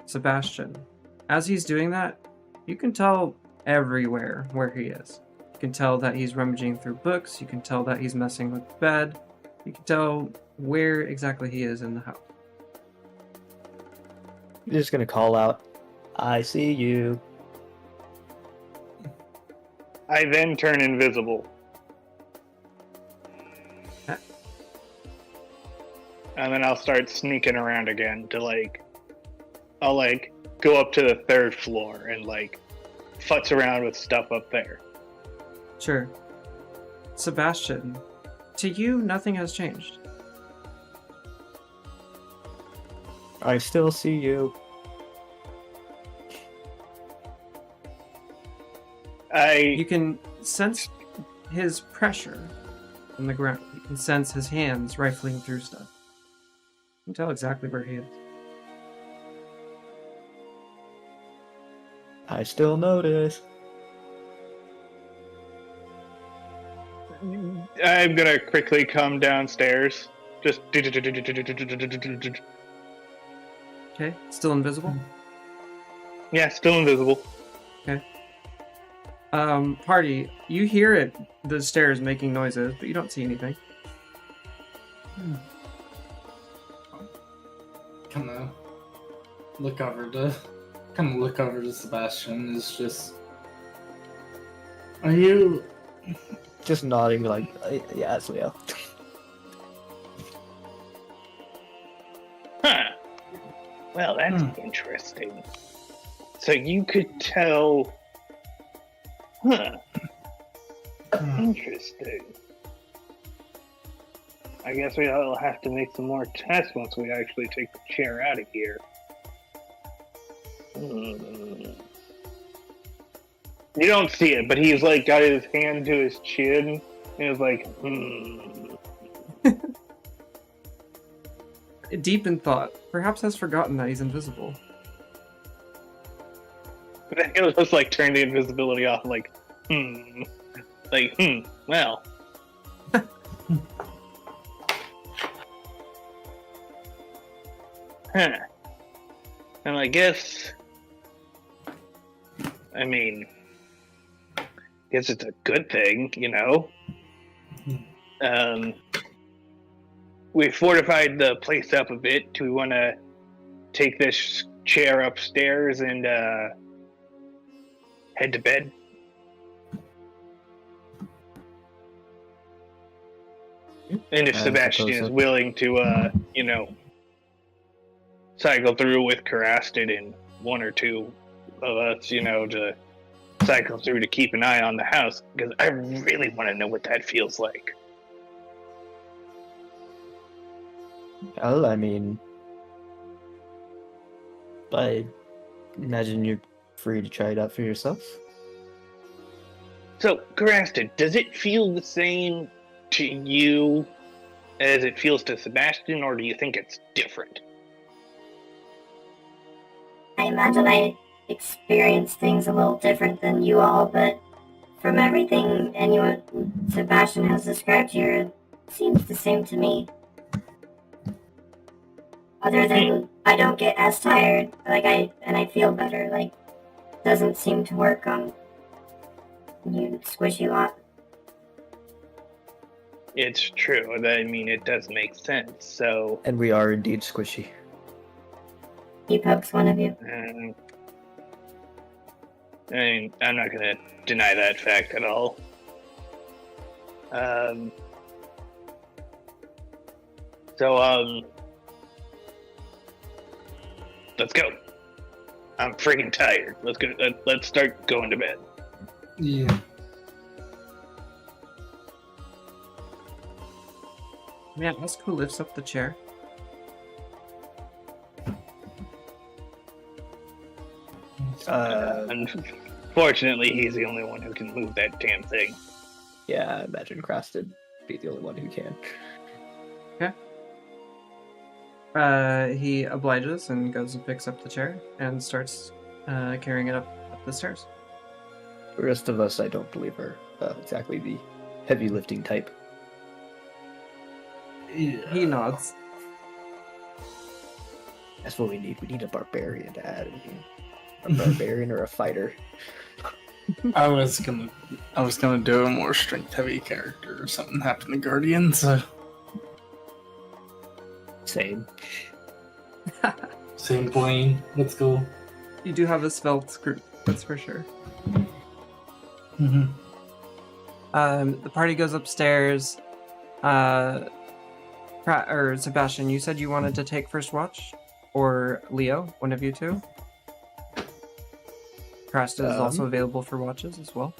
Sebastian, as he's doing that, you can tell everywhere where he is. You can tell that he's rummaging through books, you can tell that he's messing with the bed, you can tell where exactly he is in the house. You're just gonna call out, "I see you." I then turn invisible. Okay. And then I'll start sneaking around again to I'll go up to the third floor and futz around with stuff up there. Sure. Sebastian, to you, nothing has changed. "I still see you." You can sense his pressure on the ground. You can sense his hands rifling through stuff. You can tell exactly where he is. "I still notice." I'm gonna quickly come downstairs. Just Okay, still invisible? yeah, still invisible. Okay. Party, you hear it, the stairs making noises, but you don't see anything. Kind of look over to Sebastian. Is just, are you? Just nodding "Yeah, it's Leo." Huh. Well, that's interesting. So you could tell... Huh. Interesting. I guess we'll have to make some more tests once we actually take the chair out of here. You don't see it, but he's like got his hand to his chin and is like, Deep in thought, perhaps has forgotten that he's invisible. He'll just like turn the invisibility off, like, well. Huh. And I guess, guess it's a good thing, you know? We fortified the place up a bit. Do we want to take this chair upstairs and head to bed? And if Sebastian is willing to, cycle through with Karasted and one or two of us, to cycle through to keep an eye on the house, because I really want to know what that feels like. Well, I imagine you're free to try it out for yourself. So, Karasted, does it feel the same to you as it feels to Sebastian, or do you think it's different? I imagine I experience things a little different than you all, but from everything Sebastian has described here, it seems the same to me. Other than I don't get as tired, and I feel better, doesn't seem to work on you squishy lot. It's true. It does make sense, so... And we are indeed squishy. Epoch's one of you. I'm not gonna deny that fact at all. Let's go. I'm freaking tired. Let's start going to bed. Yeah. May I ask who lifts up the chair? Unfortunately, he's the only one who can move that damn thing. Yeah, I imagine Crasted be the only one who can. Okay. He obliges and goes and picks up the chair and starts carrying it up the stairs. The rest of us, I don't believe, are exactly the heavy lifting type. He nods. That's what we need. We need a barbarian to add in here. A barbarian or a fighter. I was gonna do a more strength heavy character or something happened to Guardian, so Same. same plane. Let's go. You do have a svelte group, that's for sure. Mm-hmm. The party goes upstairs. Sebastian, you said you wanted to take first watch? Or Leo, one of you two? Crasta is also available for watches as well.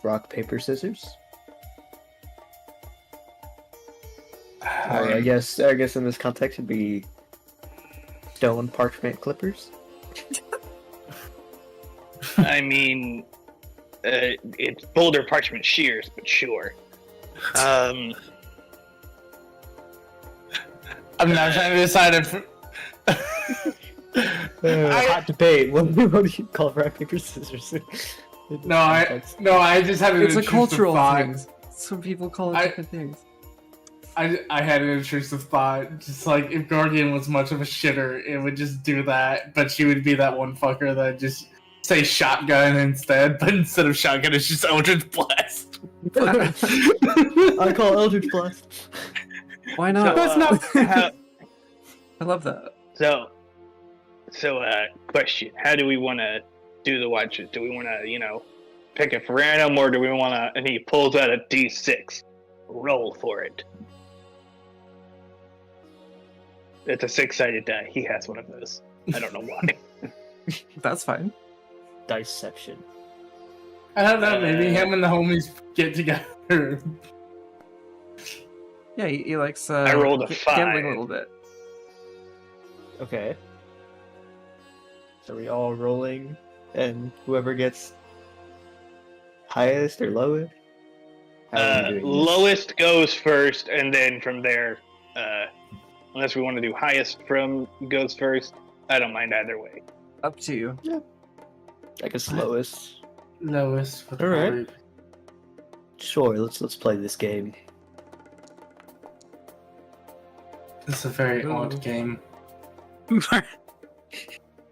Rock, paper, scissors. I guess in this context it'd be stone, parchment, clippers. It's boulder, parchment, shears, but sure. I'm not trying to decide if. Hot debate. What do you call rock, paper, scissors? No, I just had an It's a intrusive cultural thought. thing. Some people call it different things. I had an intrusive thought, just like if Guardian was much of a shitter, it would just do that, but she would be that one fucker that just say shotgun instead, but instead of shotgun, it's just Eldritch Blast. I call Eldritch Blast. Why not? That's not. I love that. So, question: how do we want to do the watches? Do we want to, pick a random, or do we want to? And he pulls out a D6. Roll for it. It's a 6-sided die. He has one of those. I don't know why. That's fine. Dissection. I don't know, maybe him and the homies get together. Yeah, he likes I rolled a gambling a 5. little bit. Okay. So we all rolling, and whoever gets highest or lowest? How are we doing this? Lowest goes first, and then from there, unless we want to do highest from goes first, I don't mind either way. Up to you. I guess lowest. Lowest for the Alright. group. Sure, let's play this game. It's a very Ooh. odd game.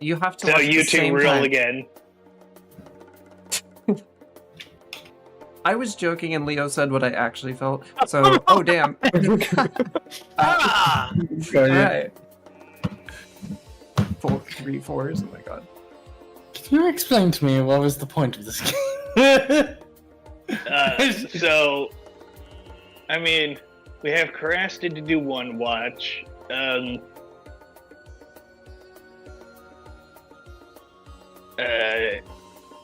You have to So watch you the two same roll time. again. I was joking and Leo said what I actually felt. So, oh damn. Ah! Alright. 3 4s, oh my god. Can you explain to me what was the point of this game? So, I mean, we have Karasted to do one watch.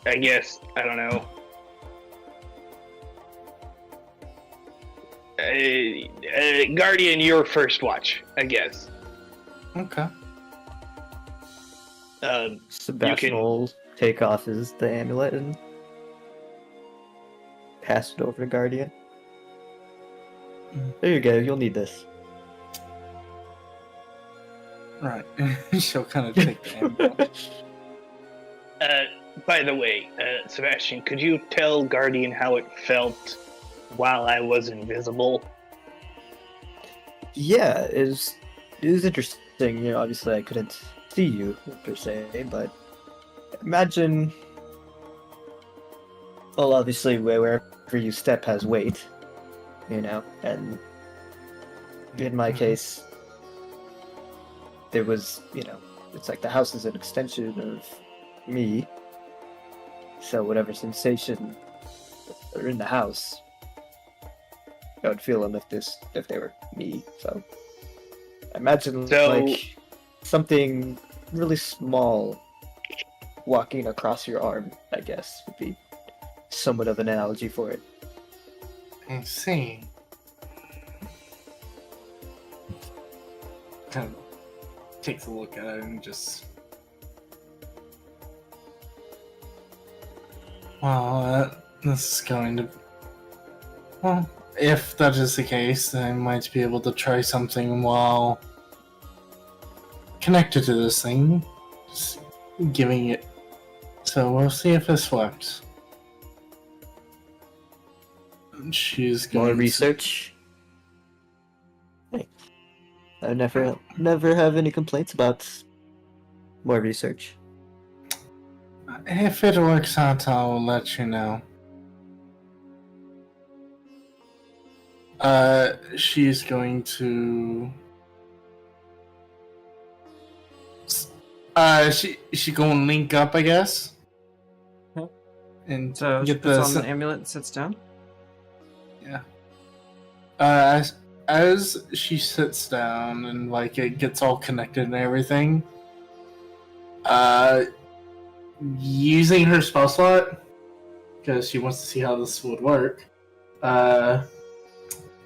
I guess, I don't know. Guardian, your first watch, I guess. Okay. Sebastian will take off the amulet and pass it over to Guardian. There you go, you'll need this. Right. She'll kind of take the ammo. By the way, Sebastian, could you tell Guardian how it felt while I was invisible? Yeah, it was interesting. You know, obviously I couldn't see you per se, but imagine. Well, obviously wherever you step has weight, you know, and in my case, there was, you know, it's like the house is an extension of me. So whatever sensation are in the house, I would feel them if they were me. So imagine like something really small walking across your arm, I guess, would be somewhat of an analogy for it. I see. Kind of takes a look at it and just. Well, this is going to. Well, if that is the case, then I might be able to try something while connected to this thing. Just giving it. So we'll see if this works. And she's going More to- research. Hey, I never have any complaints about more research. If it works out, I'll let you know. She's going to. She gonna link up, I guess. Okay. And So she get puts the. on the amulet and sits down. Yeah. As she sits down and like it gets all connected and everything. Using her spell slot, because she wants to see how this would work.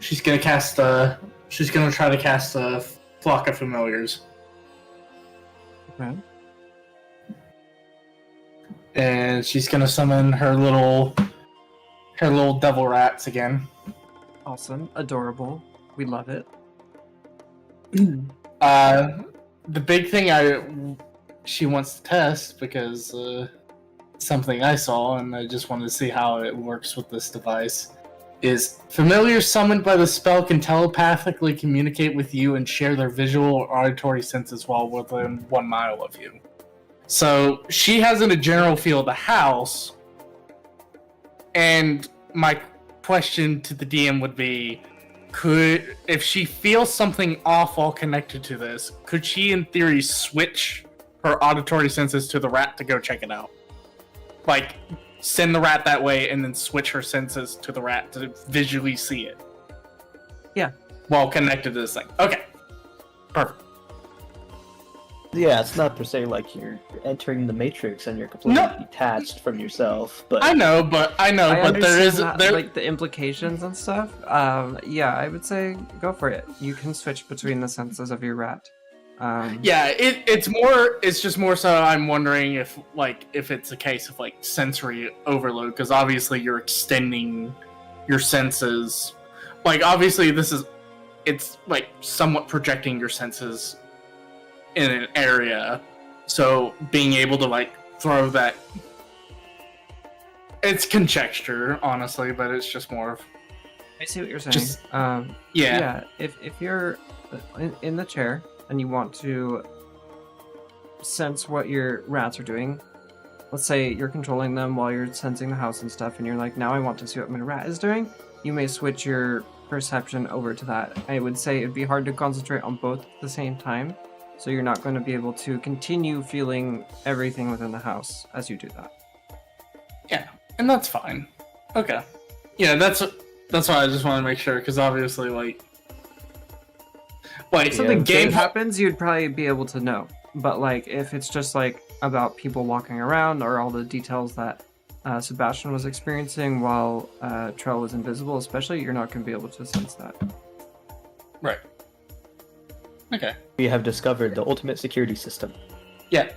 She's gonna try to cast a flock of familiars. Okay. And she's gonna summon her little devil rats again. Awesome. Adorable. We love it. The big thing she wants to test, because something I saw and I just wanted to see how it works with this device, is familiars summoned by the spell can telepathically communicate with you and share their visual or auditory senses while within 1 mile of you. So she has a general feel of the house, and my question to the DM would be, if she feels something off while connected to this, could she in theory switch her auditory senses to the rat to go check it out? Like, send the rat that way and then switch her senses to the rat to visually see it. Yeah. While connected to this thing. Okay. Perfect. Yeah, it's not per se like you're entering the Matrix and you're completely detached from yourself. But I know, but there understand is that, there. like the implications and stuff. Yeah, I would say go for it. You can switch between the senses of your rat. Yeah, it's just more so I'm wondering if it's a case of like sensory overload, because obviously you're extending your senses. Like obviously it's like somewhat projecting your senses in an area, so being able to like throw that, it's conjecture honestly, but it's just more of, I see what you're saying. Just- yeah. yeah. If you're in the chair and you want to sense what your rats are doing, let's say you're controlling them while you're sensing the house and stuff, and you're like, now I want to see what my rat is doing, you may switch your perception over to that. I would say it'd be hard to concentrate on both at the same time, so you're not going to be able to continue feeling everything within the house as you do that. Yeah, and that's fine. Okay. Yeah, that's why I just want to make sure, because obviously, like If something the game big happens, you'd probably be able to know. But like, if it's just like about people walking around or all the details that Sebastian was experiencing while Trell was invisible, especially, you're not going to be able to sense that. Right. Okay. we have discovered the ultimate security system. Yeah.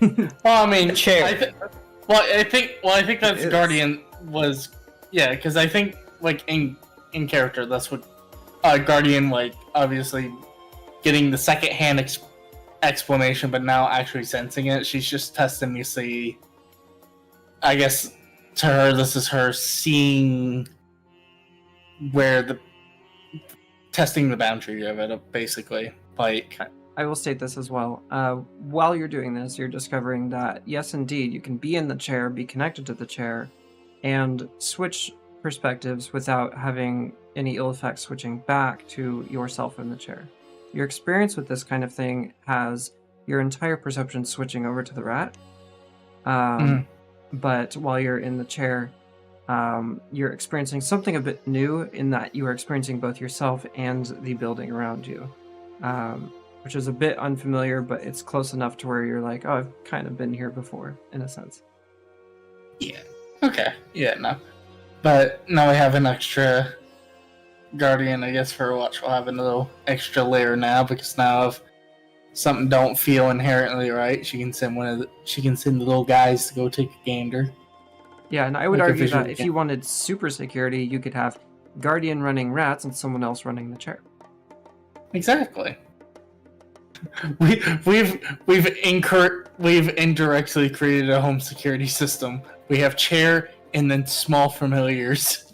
Well, I mean, Chair. I think that's It is. Guardian was. Yeah, because I think like in character, that's what Guardian, like obviously getting the second-hand explanation, but now actually sensing it. She's just testing to see. I guess to her, this is her seeing where testing the boundary of it, basically. Like, I will state this as well. While you're doing this, you're discovering that, yes, indeed, you can be in the chair, be connected to the chair, and switch perspectives without having any ill effects switching back to yourself in the chair. Your experience with this kind of thing has your entire perception switching over to the rat. But while you're in the chair, you're experiencing something a bit new in that you are experiencing both yourself and the building around you. Which is a bit unfamiliar, but it's close enough to where you're like, oh, I've kind of been here before, in a sense. yeah. Okay. Yeah, no. But now we have an extra Guardian, I guess, for Watch. We'll have a little extra layer now, because now if something don't feel inherently right, she can send the little guys to go take a gander. Yeah, and I would Like a argue visual that if game. you wanted super security, you could have Guardian running rats and someone else running the chair. Exactly. We've indirectly created a home security system. We have chair and then small familiars.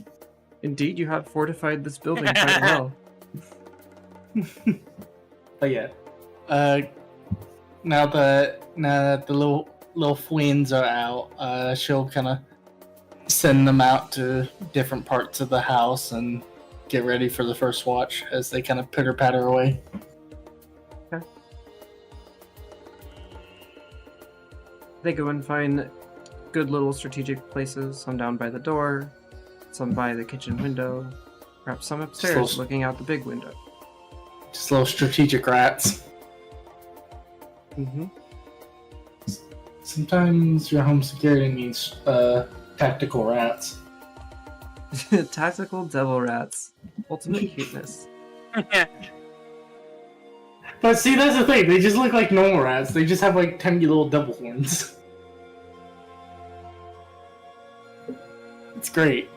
Indeed, you have fortified this building quite well. But yeah, now that the little twins are out, she'll kind of send them out to different parts of the house and get ready for the first watch as they kind of pitter patter away. They go and find good little strategic places, some down by the door, some by the kitchen window, perhaps some upstairs Still- looking out the big window. Just little strategic rats. Mm-hmm. Sometimes your home security needs tactical rats. Tactical devil rats. Ultimate cuteness. But see, that's the thing. They just look like normal rats. They just have like tiny little devil horns. It's great,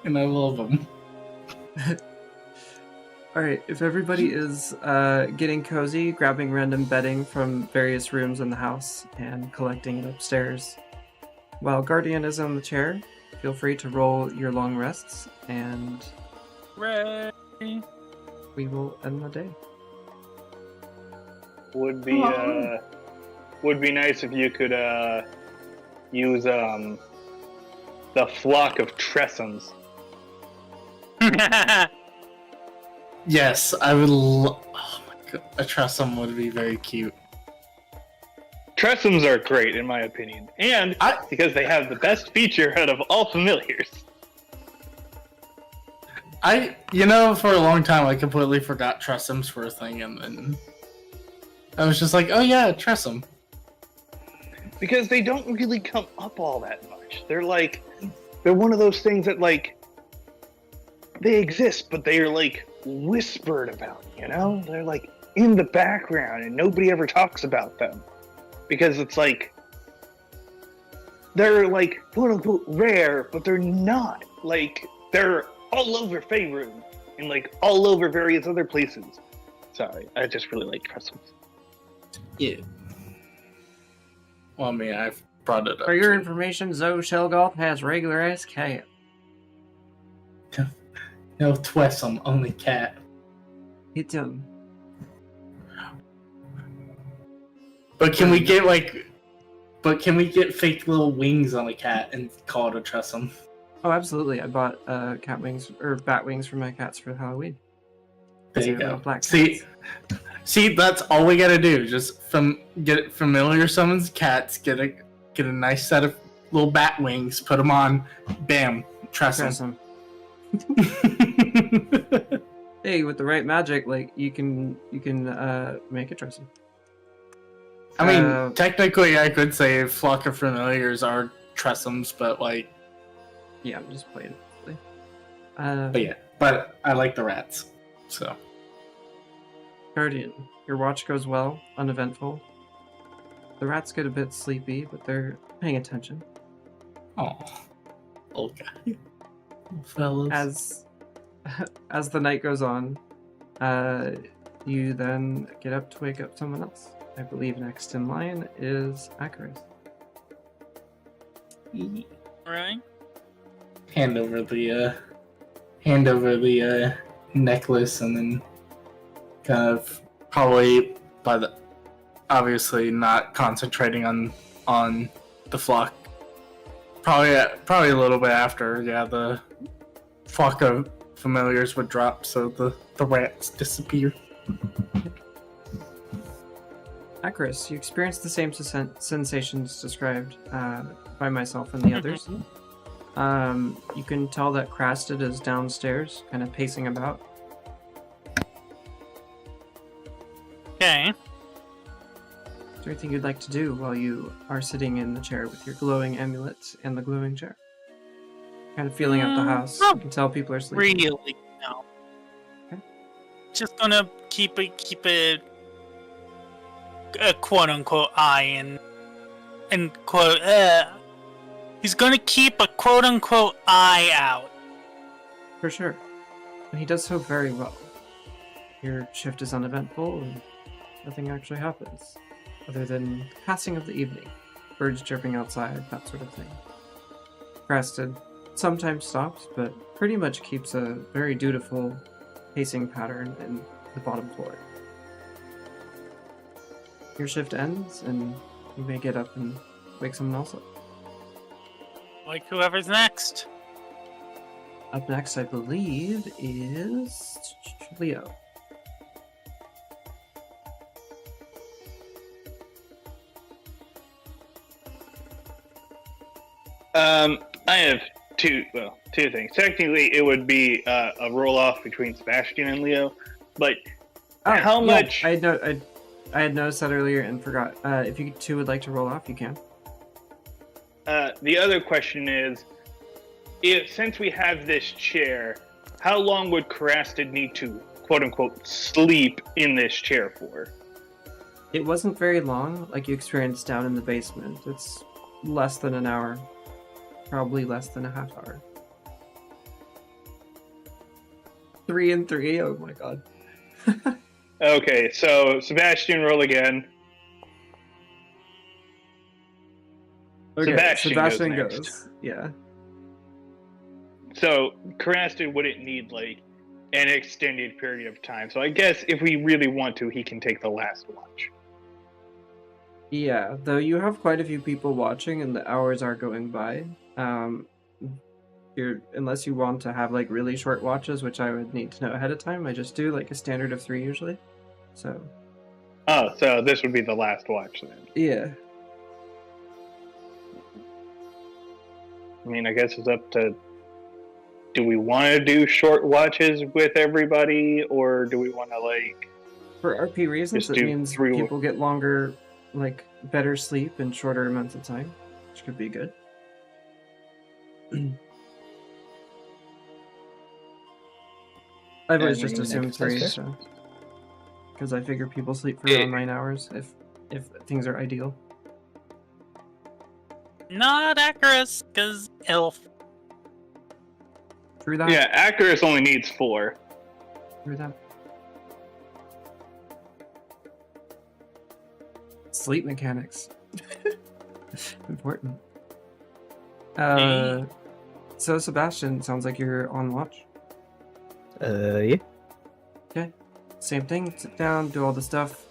and I love them. Alright, if everybody is getting cozy, grabbing random bedding from various rooms in the house and collecting it upstairs, while Guardian is on the chair, feel free to roll your long rests, and Hooray! we will end the day. Would be nice if you could use the flock of tressums. Yes, I would. Oh my god, a tressum would be very cute. Tressums are great, in my opinion, and because they have the best feature out of all familiars. For a long time, I completely forgot tressums were a thing, and then I was just like, oh yeah, tressum. because they don't really come up all that much. They're one of those things that they exist, but they're whispered about, They're in the background and nobody ever talks about them. Because it's they're quote unquote rare, but they're not. They're all over Faerun and all over various other places. Sorry, I just really like Trestles. Yeah. Well, I mean, I've brought it up. For your too. information, Zocheclgoth has regular ass cat. No Twessum, only cat. It's But can we get fake little wings on a cat and call it a Tressum? Oh, absolutely. I bought cat wings or bat wings for my cats for Halloween. There you They're go. black See, that's all we gotta do. Just get familiar summons cats. Get a nice set of little bat wings. Put them on. Bam, Tressum. Hey, with the right magic, you can make a Tressum. I mean, technically, I could say flock of familiars are Tressums, but yeah, I'm just playing it. But I like the rats. So, Guardian, your watch goes well, uneventful. The rats get a bit sleepy, but they're paying attention. oh, okay, fellas. As the night goes on, you then get up to wake up someone else. I believe next in line is Akaris. Right? Hand over the necklace, and then kind of probably obviously not concentrating on the flock. Probably a little bit after, the flock of familiars would drop, so the rats disappear. Akaris, you experience the same sensations described by myself and the others. You can tell that Crasted is downstairs, kind of pacing about. Okay. Is there anything you'd like to do while you are sitting in the chair with your glowing amulet and the glowing chair? Kind of feeling out the house. You can tell people are sleeping. Really, no. Okay. Just gonna keep a quote unquote eye and quote he's gonna keep a quote unquote eye out. For sure. And he does so very well. Your shift is uneventful and nothing actually happens. Other than passing of the evening. Birds chirping outside, that sort of thing. Crested sometimes stops, but pretty much keeps a very dutiful pacing pattern in the bottom floor. Your shift ends, and you may get up and wake someone else up. Like whoever's next. Up next, I believe, is Leo. I have two things. Technically, it would be a roll-off between Sebastian and Leo, but how much... I had noticed that earlier and forgot. If you two would like to roll off, you can. The other question is, since we have this chair, how long would Karasted need to, quote-unquote, sleep in this chair for? It wasn't very long, like you experienced down in the basement. It's less than an hour. Probably less than a half hour. 3 and 3, oh my god. Okay, so Sebastian, roll again. Okay, Sebastian goes next. Yeah. So Karasted wouldn't need an extended period of time. So I guess if we really want to, he can take the last watch. Yeah, though you have quite a few people watching and the hours are going by. Unless you want to have really short watches, which I would need to know ahead of time, I just do a standard of 3 usually. So. Oh, so this would be the last watch then. Yeah. I mean, I guess it's up to... Do we want to do short watches with everybody, or do we want to For RP reasons, just it do means 3 people get longer like better sleep in shorter amounts of time, which could be good. I've always just assumed 3, so because I figure people sleep for around 9 hours if things are ideal. Not Icarus, because elf. Through that. Yeah, Icarus only needs 4. Through that. Sleep mechanics. Important. Hey. So Sebastian, sounds like you're on watch. Yeah. Okay. Same thing. Sit down, do all the stuff.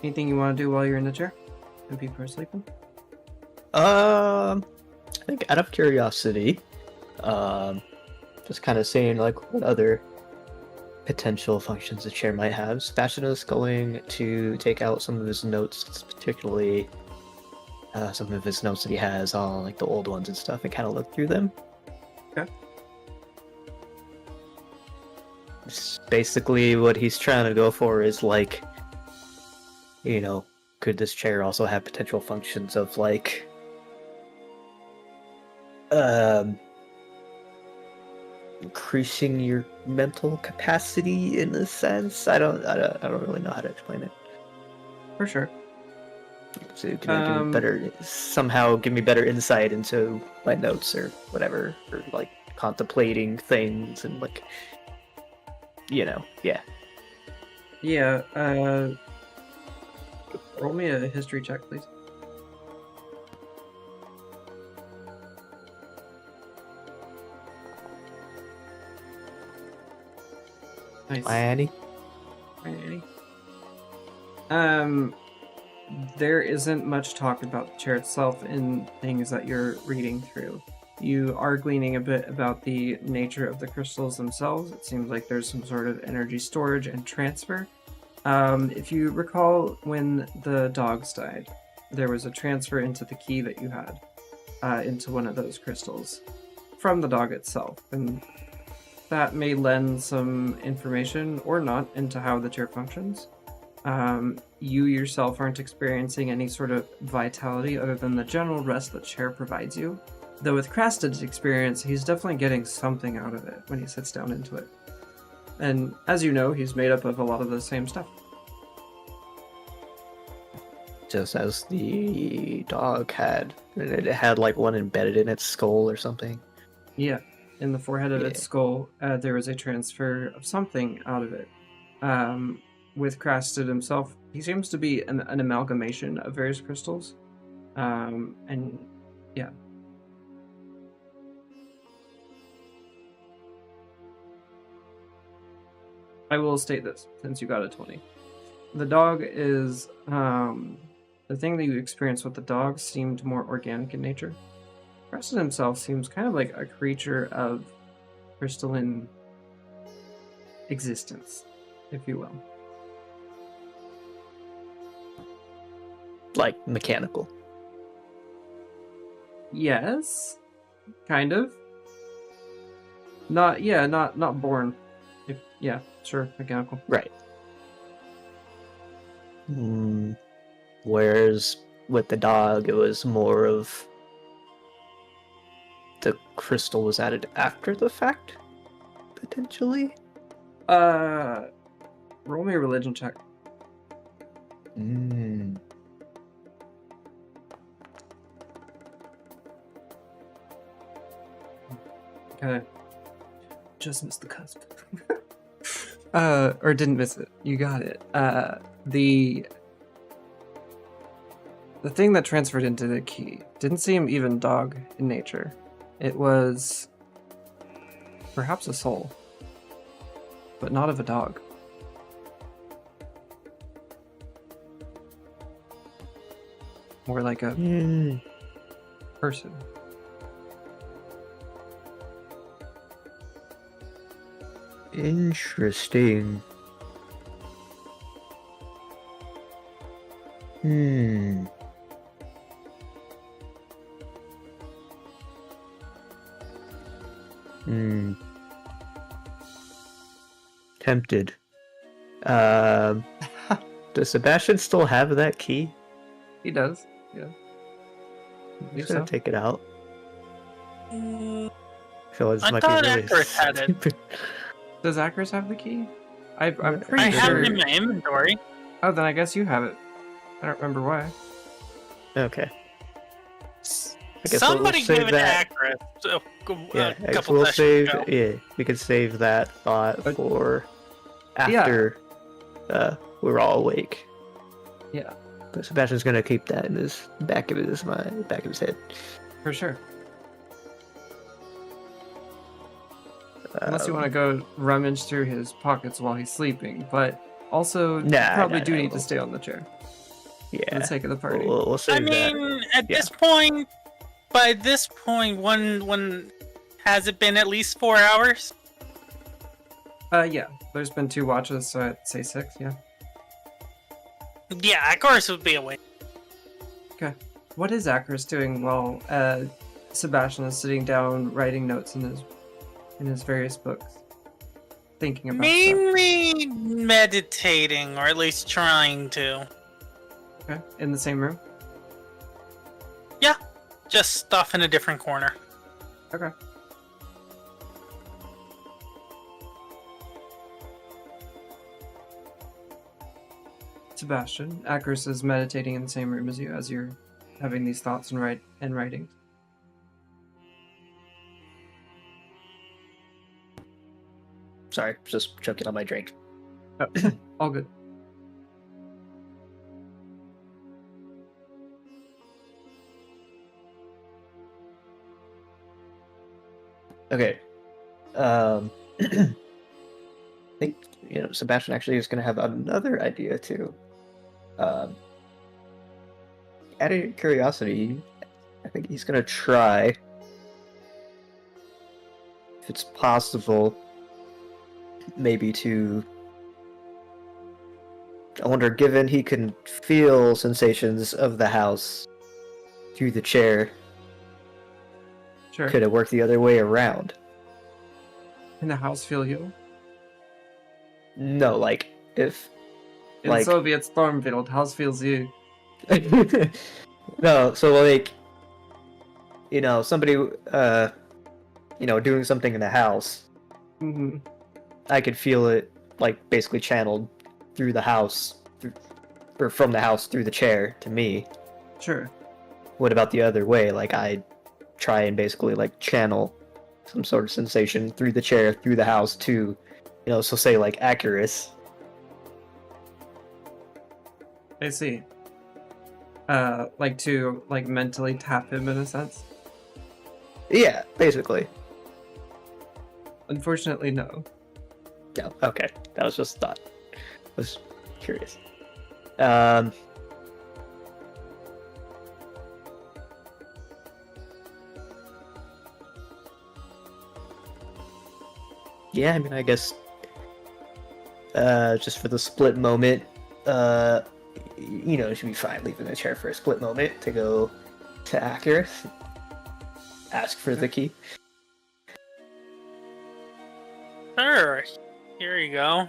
Anything you want to do while you're in the chair? And people are sleeping? I think out of curiosity, just kind of seeing like what other potential functions the chair might have. Sebastian is going to take out some of his notes, particularly some of his notes that he has on like the old ones and stuff, and kind of look through them. Okay. Basically, what he's trying to go for is like, you know, could this chair also have potential functions of like, increasing your mental capacity in a sense? I don't really know how to explain it. For sure. So can you give me better, somehow give me better insight into my notes or whatever, or like contemplating things and like, you know, yeah. Yeah, roll me a history check, please. Nice. Annie? Alrighty. There isn't much talk about the chair itself in things that you're reading through. You are gleaning a bit about the nature of the crystals themselves. It seems like there's some sort of energy storage and transfer. If you recall, when the dogs died, there was a transfer into the key that you had, into one of those crystals from the dog itself. And that may lend some information, or not, into how the chair functions. You yourself aren't experiencing any sort of vitality other than the general rest the chair provides you. Though with Crasted's experience, he's definitely getting something out of it when he sits down into it. And as you know, he's made up of a lot of the same stuff. Just as the dog had. It had like one embedded in its skull or something. Yeah, in the forehead of its skull, there was a transfer of something out of it. With Crasted himself, he seems to be an amalgamation of various crystals. And yeah. I will state this, since you got a 20. The dog is, the thing that you experienced with the dog seemed more organic in nature. Crasted himself seems kind of like a creature of crystalline existence, if you will. Like mechanical. Yes, kind of. Not born. Yeah, sure, mechanical. Right. Whereas with the dog, it was more of the crystal was added after the fact, potentially. Roll me a religion check. Okay. Just missed the cusp. Or didn't miss it. You got it. The thing that transferred into the key didn't seem even dog in nature. It was perhaps a soul, but not of a dog. More like a person. Interesting. Tempted. Does Sebastian still have that key? He does. Yeah. I'm just gonna take it out. Mm, I feel this I might thought be really Akris had it. stupid. Does Akris have the key? I'm Yeah, pretty I have sure. it in my inventory. Oh, then I guess you have it. I don't remember why. Okay. I guess Somebody we'll save gave it that. to Akris Yeah, a couple we'll sessions save. ago. Yeah, we can save that thought But- for after we're all awake. Yeah, But Sebastian's gonna keep that in his back of his mind, back of his head. for sure. Unless you want to go rummage through his pockets while he's sleeping, but also you probably do need to stay on the chair for Yeah, the sake of the party. we'll I save that. mean, at Yeah. this point, by this point, when has it been at least 4 hours? Yeah, there's been 2 watches, so I'd say 6, yeah. Yeah, Akris would be awake. Okay. What is Akris doing while Sebastian is sitting down writing notes in his various books? Thinking about stuff. Mainly meditating, or at least trying to. Okay. In the same room? Just stuff in a different corner. Okay. Sebastian, Akris is meditating in the same room as you as you're having these thoughts and writing. Sorry, just choking on my drink. Oh, all good. Okay. I think Sebastian actually is going to have another idea too. Out of curiosity, I think he's going to try, if it's possible, maybe to. I wonder, given he can feel sensations of the house through the chair, Sure. could it work the other way around? Can the house feel you? No, like if In Like- Soviet Stormfield, house feels you. no, so like somebody doing something in the house, Mm-hmm. I could feel it like basically channeled through the house or from the house through the chair to me. Sure. What about the other way? Like I try and basically like channel some sort of sensation through the chair, through the house to, so say like Akris. I see. Like to mentally tap him in a sense. Yeah, basically. Unfortunately, no. Yeah, okay. That was just a thought. I was curious. Yeah, I mean, I guess just for the split moment, it should be fine leaving the chair for a split moment to go to Akris, ask for the key. Sure. Here you go.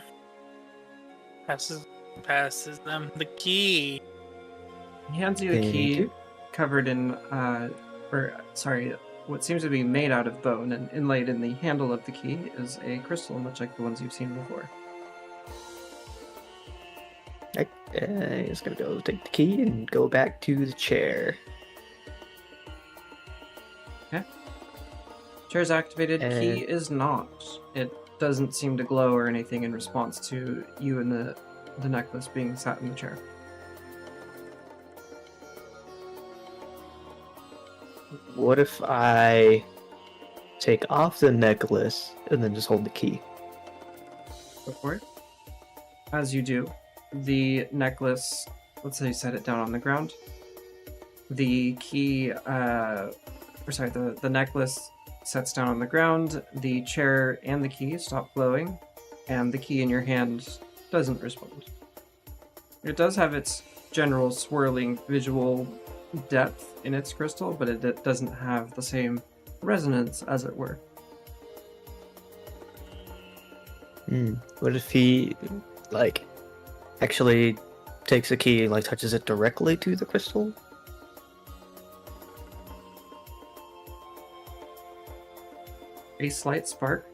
Passes them the key. He hands you a Thank key you. covered in, what seems to be made out of bone, and inlaid in the handle of the key is a crystal, much like the ones you've seen before. He's gonna go take the key and go back to the chair. Chair's activated, And- key is not. It doesn't seem to glow or anything in response to you and the necklace being sat in the chair. What if I take off the necklace and then just hold the key? Go for it. As you do, the necklace, let's say you set it down on the ground. The key, the necklace sets down on the ground, the chair and the key stop glowing, and the key in your hand doesn't respond. It does have its general swirling visual depth in its crystal, but it doesn't have the same resonance, as it were. What if he, actually takes a key and like touches it directly to the crystal. A slight spark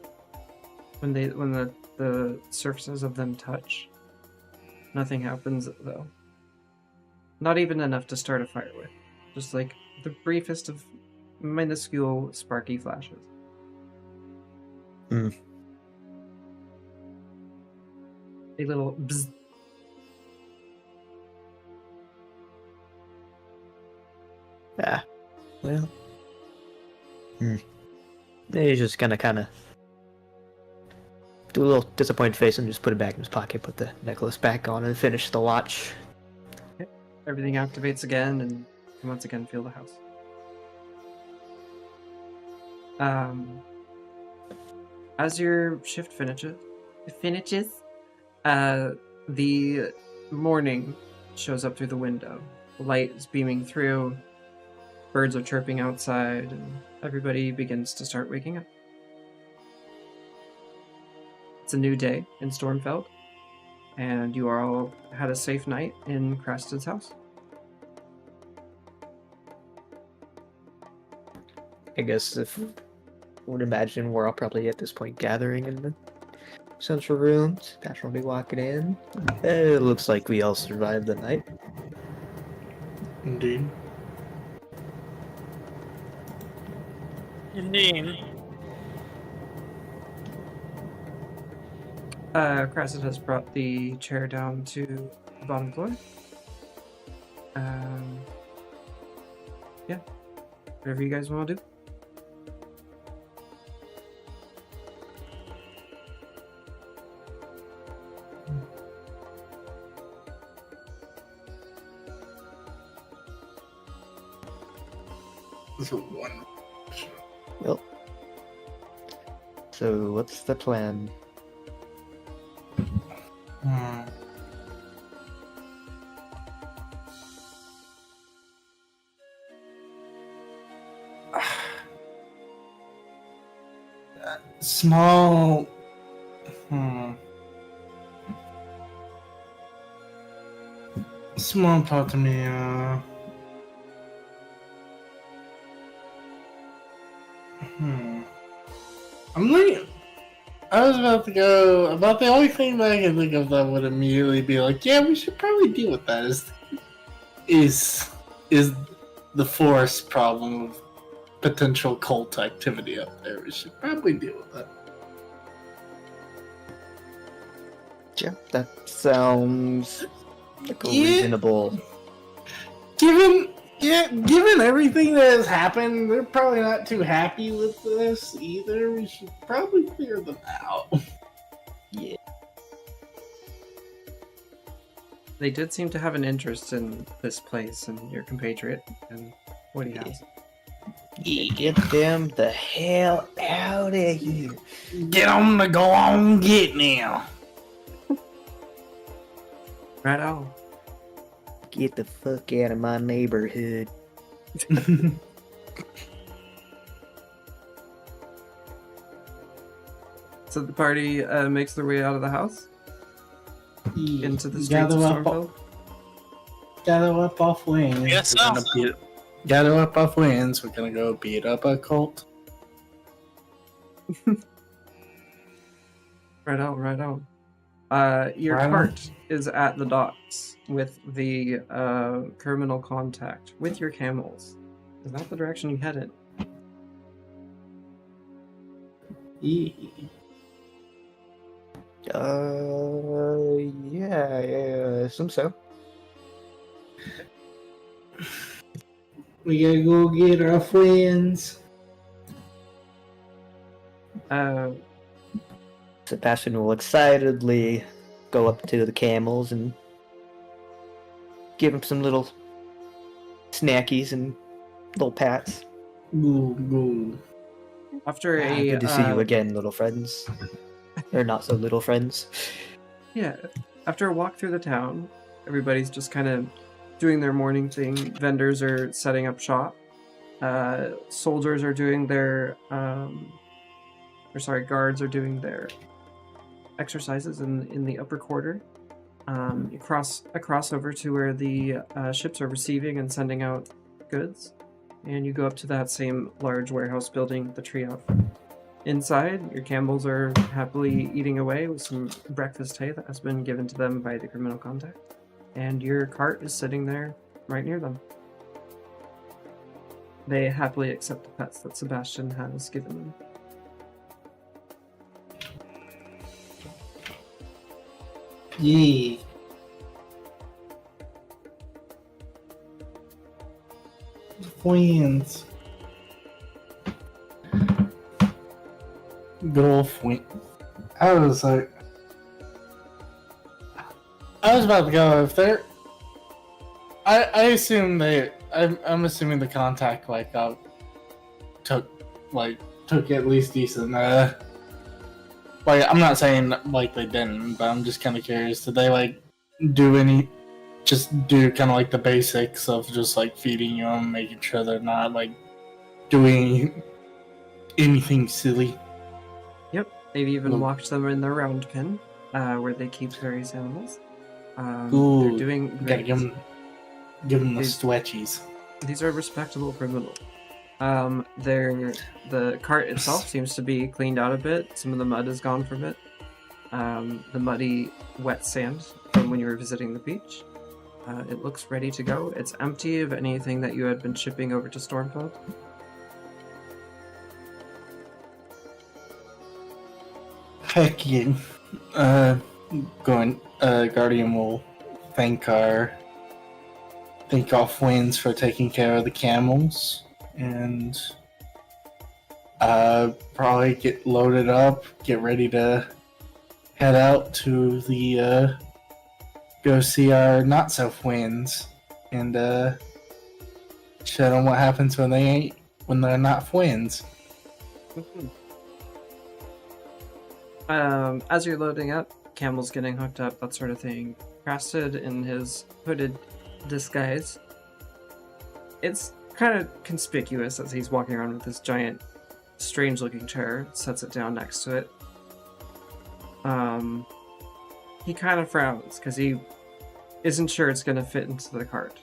when the surfaces of them touch. Nothing happens though. Not even enough to start a fire with. Just like the briefest of minuscule sparky flashes. Hmm. A little bzz. Ah, well. He's just gonna kind of do a little disappointed face and just put it back in his pocket, put the necklace back on, and finish the watch. Everything activates again, and you once again feel the house. As your shift finishes, the morning shows up through the window. The light is beaming through. Birds are chirping outside, and everybody begins to start waking up. It's a new day in Stormfeld, and you are all had a safe night in Crasted's house. I guess if I would imagine we're all probably at this point gathering in the central rooms. Patch will be walking in. It looks like we all survived the night. Indeed. Indeed. Crasset has brought the chair down to the bottom floor. Yeah. Whatever you guys want to do. This is one. Well, so what's the plan? Small. Small part of me. I'm like, I was about to go. About the only thing that I can think of that would immediately be like, yeah, we should probably deal with that. Is the forest problem of potential cult activity up there? We should probably deal with that. Yeah, that sounds like a Yeah. reasonable. Given everything that has happened, they're probably not too happy with this either. We should probably clear them out. Yeah. They did seem to have an interest in this place and your compatriot and what he has. Get them the hell out of here. Get them to go on get now. Right on. Get the fuck out of my neighborhood. So the party makes their way out of the house into the streets Gather of up, Stormfeld. gather up off wings. Yes, We're gonna sir. gather up off wings. We're gonna go beat up a cult. Right on, right on. Your Right on. cart is at the docks with the criminal contact with your camels. Is that the direction you head in? Yeah. Yeah, I assume so. We gotta go get our friends. Sebastian will excitedly go up to the camels and give them some little snackies and little pats. Goo. After a Good to see you again, little friends. Or not so little friends. Yeah, after a walk through the town, everybody's just kind of doing their morning thing. Vendors are setting up shop. Soldiers are doing their, guards are doing their exercises in the upper quarter. You cross over to where the ships are receiving and sending out goods, and you go up to that same large warehouse building, the tree out. Inside, your camels are happily eating away with some breakfast hay that has been given to them by the criminal contact, and your cart is sitting there right near them. They happily accept the pets that Sebastian has given them. Yee. Fwins. Good old Fwin. I was about to go if they're. I assume I'm assuming the contact took at least decent. I'm not saying they didn't, but I'm just kind of curious. Did they do kind of the basics of just feeding them, making sure they're not doing anything silly? Yep, they've even locked them in their round pen, where they keep various animals. Ooh, they're doing gotta great. give them the stretchies. These are respectable criminals. The cart itself seems to be cleaned out a bit. Some of the mud is gone from it. The muddy, wet sand from when you were visiting the beach. It looks ready to go. It's empty of anything that you had been shipping over to Stormfeld. Heck yeah. Guardian will thank our Winds for taking care of the camels, and probably get loaded up, get ready to head out to the go see our not so Winds, and show them what happens when they're not Winds. As you're loading up, camels getting hooked up, that sort of thing. Crasted in his hooded disguise. It's kind of conspicuous as he's walking around with this giant, strange-looking chair. Sets it down next to it. He kind of frowns because he isn't sure it's going to fit into the cart.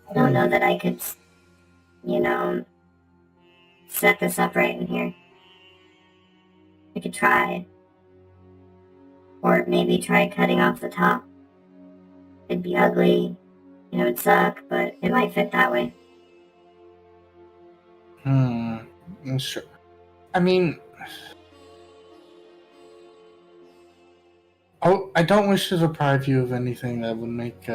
I don't know that I could, set this up right in here. I could try. Or maybe try cutting off the top. It'd be ugly. It'd suck, but it might fit that way. Sure. I mean... I don't wish to deprive you of anything that would make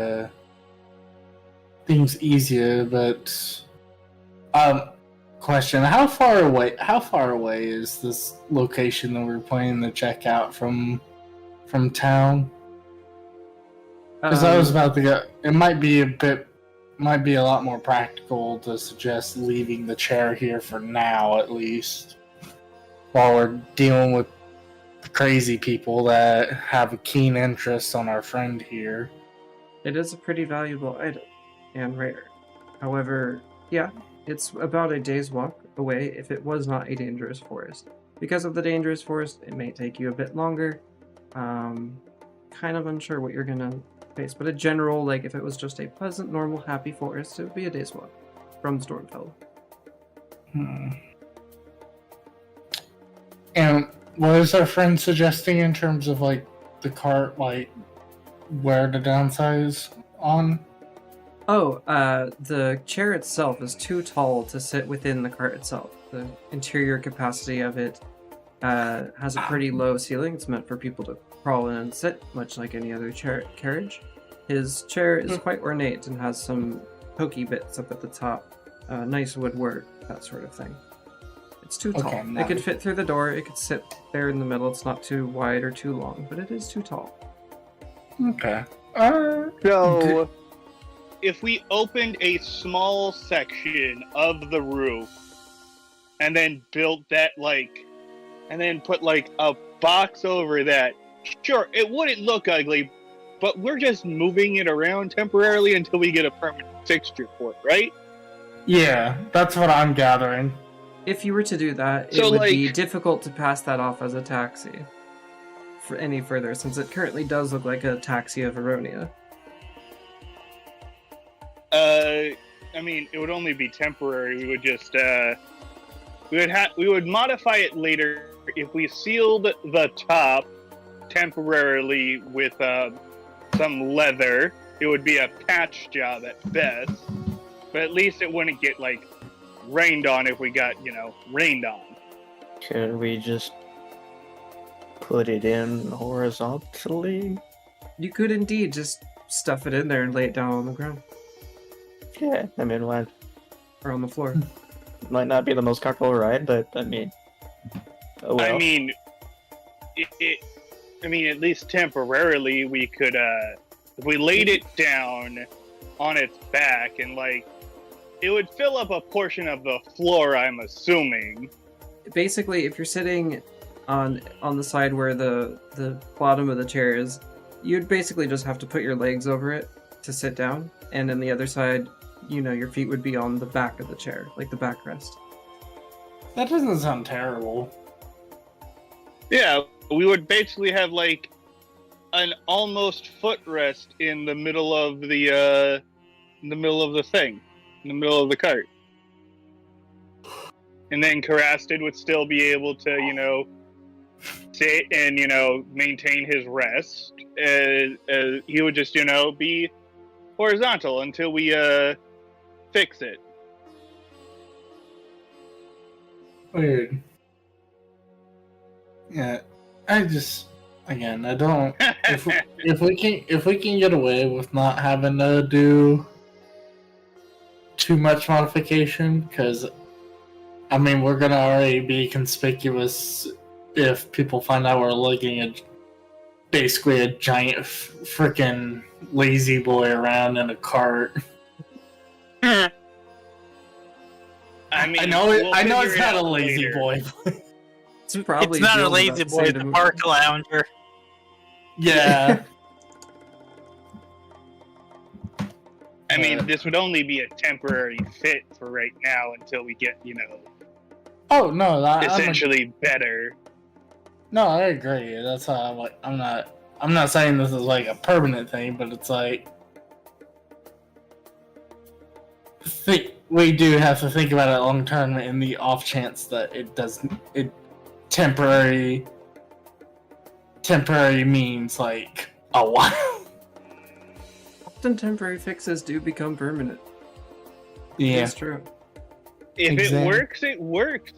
things easier, but question: How far away is this location that we're planning to check out from town? Because I was about to go. It might be a lot more practical to suggest leaving the chair here for now, at least, while we're dealing with crazy people that have a keen interest on our friend here. It is a pretty valuable item, and rare. However, yeah, it's about a day's walk away if it was not a dangerous forest. Because of the dangerous forest, it may take you a bit longer. Kind of unsure what you're gonna face, but a general, if it was just a pleasant, normal, happy forest, it would be a day's walk from Stormfell. And what is our friend suggesting in terms of the cart, where to downsize on? Oh, the chair itself is too tall to sit within the cart itself. The interior capacity of it has a pretty low ceiling. It's meant for people to crawl in and sit, much like any other carriage. His chair is quite ornate and has some pokey bits up at the top. Nice woodwork, that sort of thing. It's too tall. Okay, it could fit through the door. It could sit there in the middle. It's not too wide or too long, but it is too tall. Okay. So, if we opened a small section of the roof and then built that, and then put, a box over that, sure, it wouldn't look ugly, but we're just moving it around temporarily until we get a permanent fixture for it, right? Yeah, that's what I'm gathering. If you were to do that, it would be difficult to pass that off as a taxi any further, since it currently does look like a taxi of Aronia. I mean, it would only be temporary. We would just we would modify it later if we sealed the top temporarily with some leather. It would be a patch job at best, but at least it wouldn't get like rained on if we got rained on. Could we just put it in horizontally? You could indeed just stuff it in there and lay it down on the ground Yeah, I mean, why? or on the floor. Might not be the most comfortable ride, but I mean, oh well. I mean, at least temporarily, we could, if we laid it down on its back and it would fill up a portion of the floor, I'm assuming. Basically, if you're sitting on the side where the bottom of the chair is, you'd basically just have to put your legs over it to sit down, and then the other side, your feet would be on the back of the chair, like the backrest. That doesn't sound terrible. Yeah, we would basically have an almost footrest in the middle of the thing, in the middle of the cart. And then Karasted would still be able to, sit and, maintain his rest. He would just, be horizontal until we fix it. Weird. Yeah, I don't. If we can get away with not having to do too much modification, because we're gonna already be conspicuous if people find out we're lugging basically a giant freaking lazy boy around in a cart. I know it's not a lazy boy. It's probably it's not a Jill's lazy about to boy, say it's a to- park lounger. Yeah. This would only be a temporary fit for right now until we get, Oh no, essentially better. No, I agree. That's how I'm not saying this is a permanent thing, but it's we do have to think about it long term in the off chance that it temporary means a while. Often temporary fixes do become permanent. Yeah. That's true. If Exactly. it works, it works,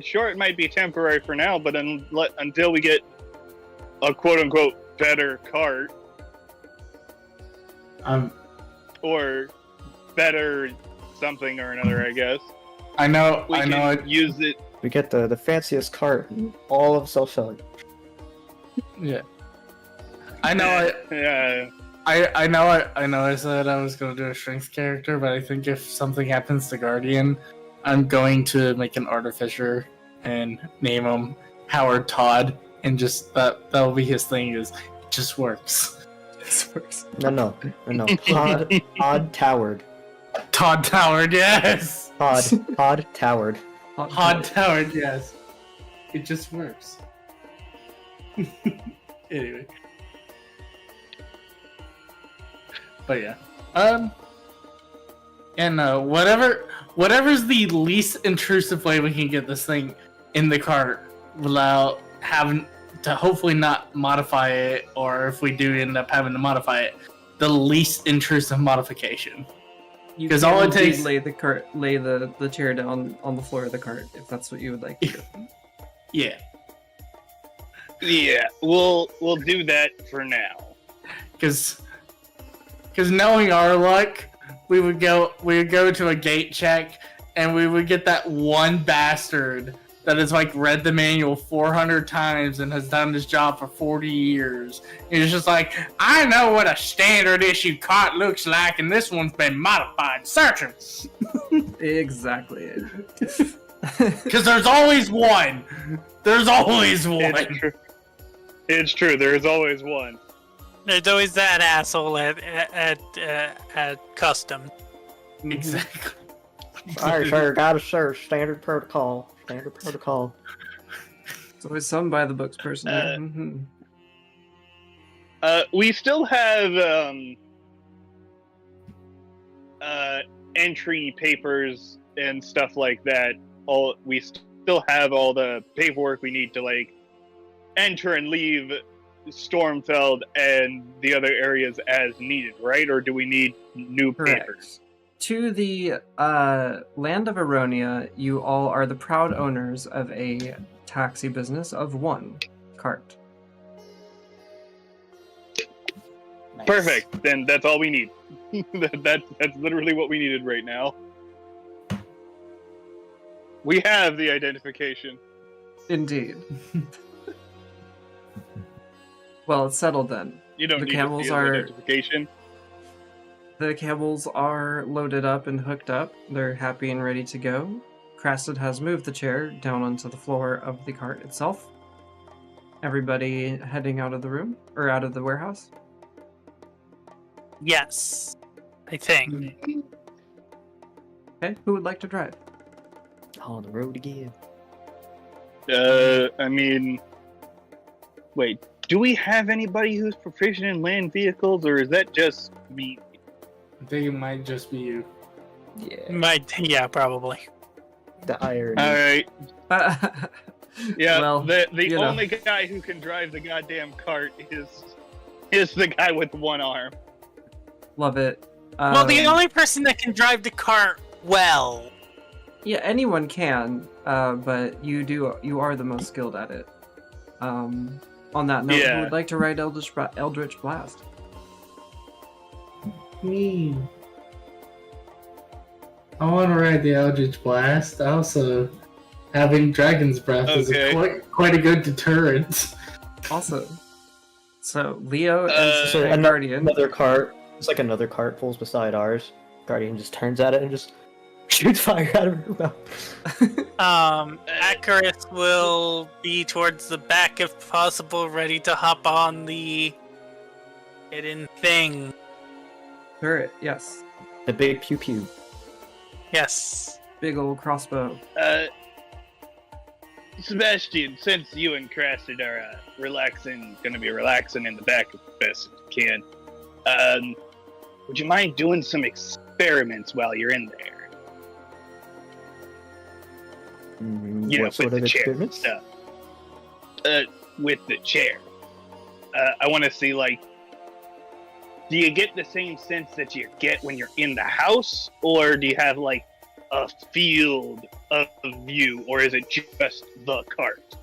Sure, it might be temporary for now, but until we get a quote-unquote better cart, or better something or another, I guess. I know. We can use it. We get the fanciest cart in all of self-selling. Yeah. I know. Yeah. I know. I said I was going to do a strength character, but I think if something happens to Guardian, I'm going to make an artificer and name him Howard Todd, and just that'll be his thing. It just works. This works. No. Todd Towered. Todd Towered, yes. Todd Towered. Todd Towered, yes. It just works. Anyway. But yeah. And whatever's the least intrusive way we can get this thing in the cart without having to hopefully not modify it, or if we do end up having to modify it, the least intrusive modification. Because all it takes lay the chair down on the floor of the cart if that's what you would like to do. Yeah. Yeah, we'll do that for now. Because knowing our luck, we would go to a gate check, and we would get that one bastard that has read the manual 400 times and has done this job for 40 years. And it's just I know what a standard issue cart looks like, and this one's been modified. Search him. Exactly. Because there's always one. There's always one. It's true. There's always one. There's always that asshole at custom. Exactly. Alright, sir, gotta search. Standard protocol. It's always some by the books person here. Mhm. We still have entry papers and stuff like that. We still have all the paperwork we need to like enter and leave Stormfeld and the other areas as needed, right? Or do we need new papers? Correct. To the land of Aronia, you all are the proud owners of a taxi business of 1 cart. Nice. Perfect. Then that's all we need. that's literally what we needed right now. We have the identification. Indeed. Well, it's settled then. You don't The need camels to see are- identification. The camels are loaded up and hooked up. They're happy and ready to go. Crasted has moved the chair down onto the floor of the cart itself. Everybody heading out of the room, or out of the warehouse. Yes, I think. Okay, who would like to drive? On the road again. I mean, wait. Do we have anybody who's proficient in land vehicles, or is that just me? I think it might just be you. Yeah. Yeah, probably. The irony. All right. Yeah. Well, the you know. only guy who can drive the goddamn cart is the guy with one arm. Love it. Well, the only person that can drive the cart well. Yeah, anyone can, but you are the most skilled at it. On that note, Yeah. who would like to ride Eldritch Blast? Me. I want to ride the Eldritch Blast. Also, having Dragon's Breath is Okay. quite a good deterrent. Awesome. So Leo So and Guardian. another cart. It's like another cart pulls beside ours. Guardian just turns at it and just shoots fire out of her mouth. Icarus will be towards the back if possible, ready to hop on the hidden thing. Turret, yes. The big pew pew. Yes. Big old crossbow. Sebastian, since you and Crasted are gonna be relaxing in the back as best as you can, would you mind doing some experiments while you're in there? You know, What sort with of the chair and experiments? stuff. With the chair. I want to see, like, do you get the same sense that you get when you're in the house, or do you have, like, a field of view, or is it just the cart?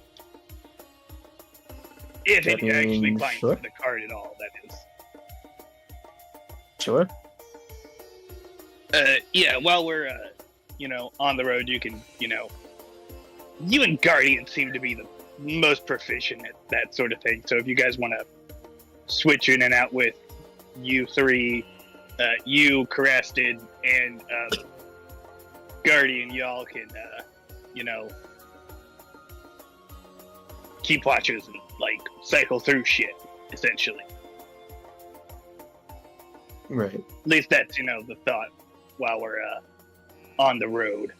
If it actually mean, finds sure. the cart at all, that is. Sure. Yeah, while we're, on the road, you can, you and Guardian seem to be the most proficient at that sort of thing. So if you guys want to switch in and out with you three, you, Carasted, and Guardian, y'all can, keep watches and, like, cycle through shit, essentially. Right. At least that's, the thought while we're on the road.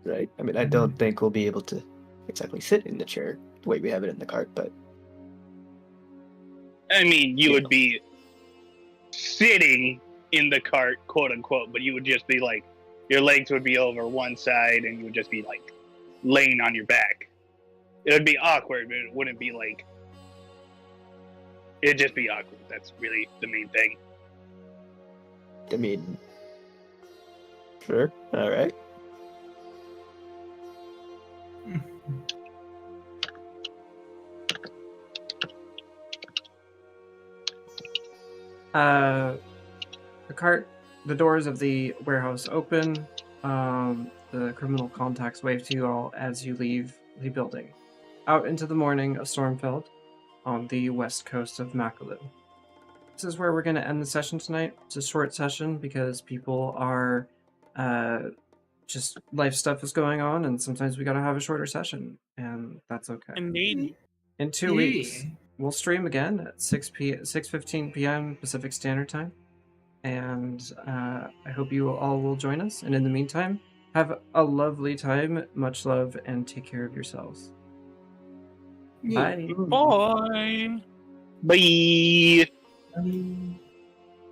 Right. I mean, I don't think we'll be able to exactly sit in the chair the way we have it in the cart, but I mean, you would be sitting in the cart, quote unquote, but you would just be like, your legs would be over one side and you would just be like laying on your back. It would be awkward, but it wouldn't be like, it'd just be awkward. That's really the main thing. I mean, sure. All right. The doors of the warehouse open. The criminal contacts wave to you all as you leave the building. Out into the morning of Stormfeld on the west coast of Makalu. This is where we're going to end the session tonight. It's a short session because people are just life stuff is going on, and sometimes we got to have a shorter session, and that's okay. Indeed. In 2 weeks, we'll stream again at 6:15 p.m. Pacific Standard Time. and I hope you all will join us. And in the meantime, have a lovely time. Much love, and take care of yourselves. Yeah. Bye. Boy. Bye. Um,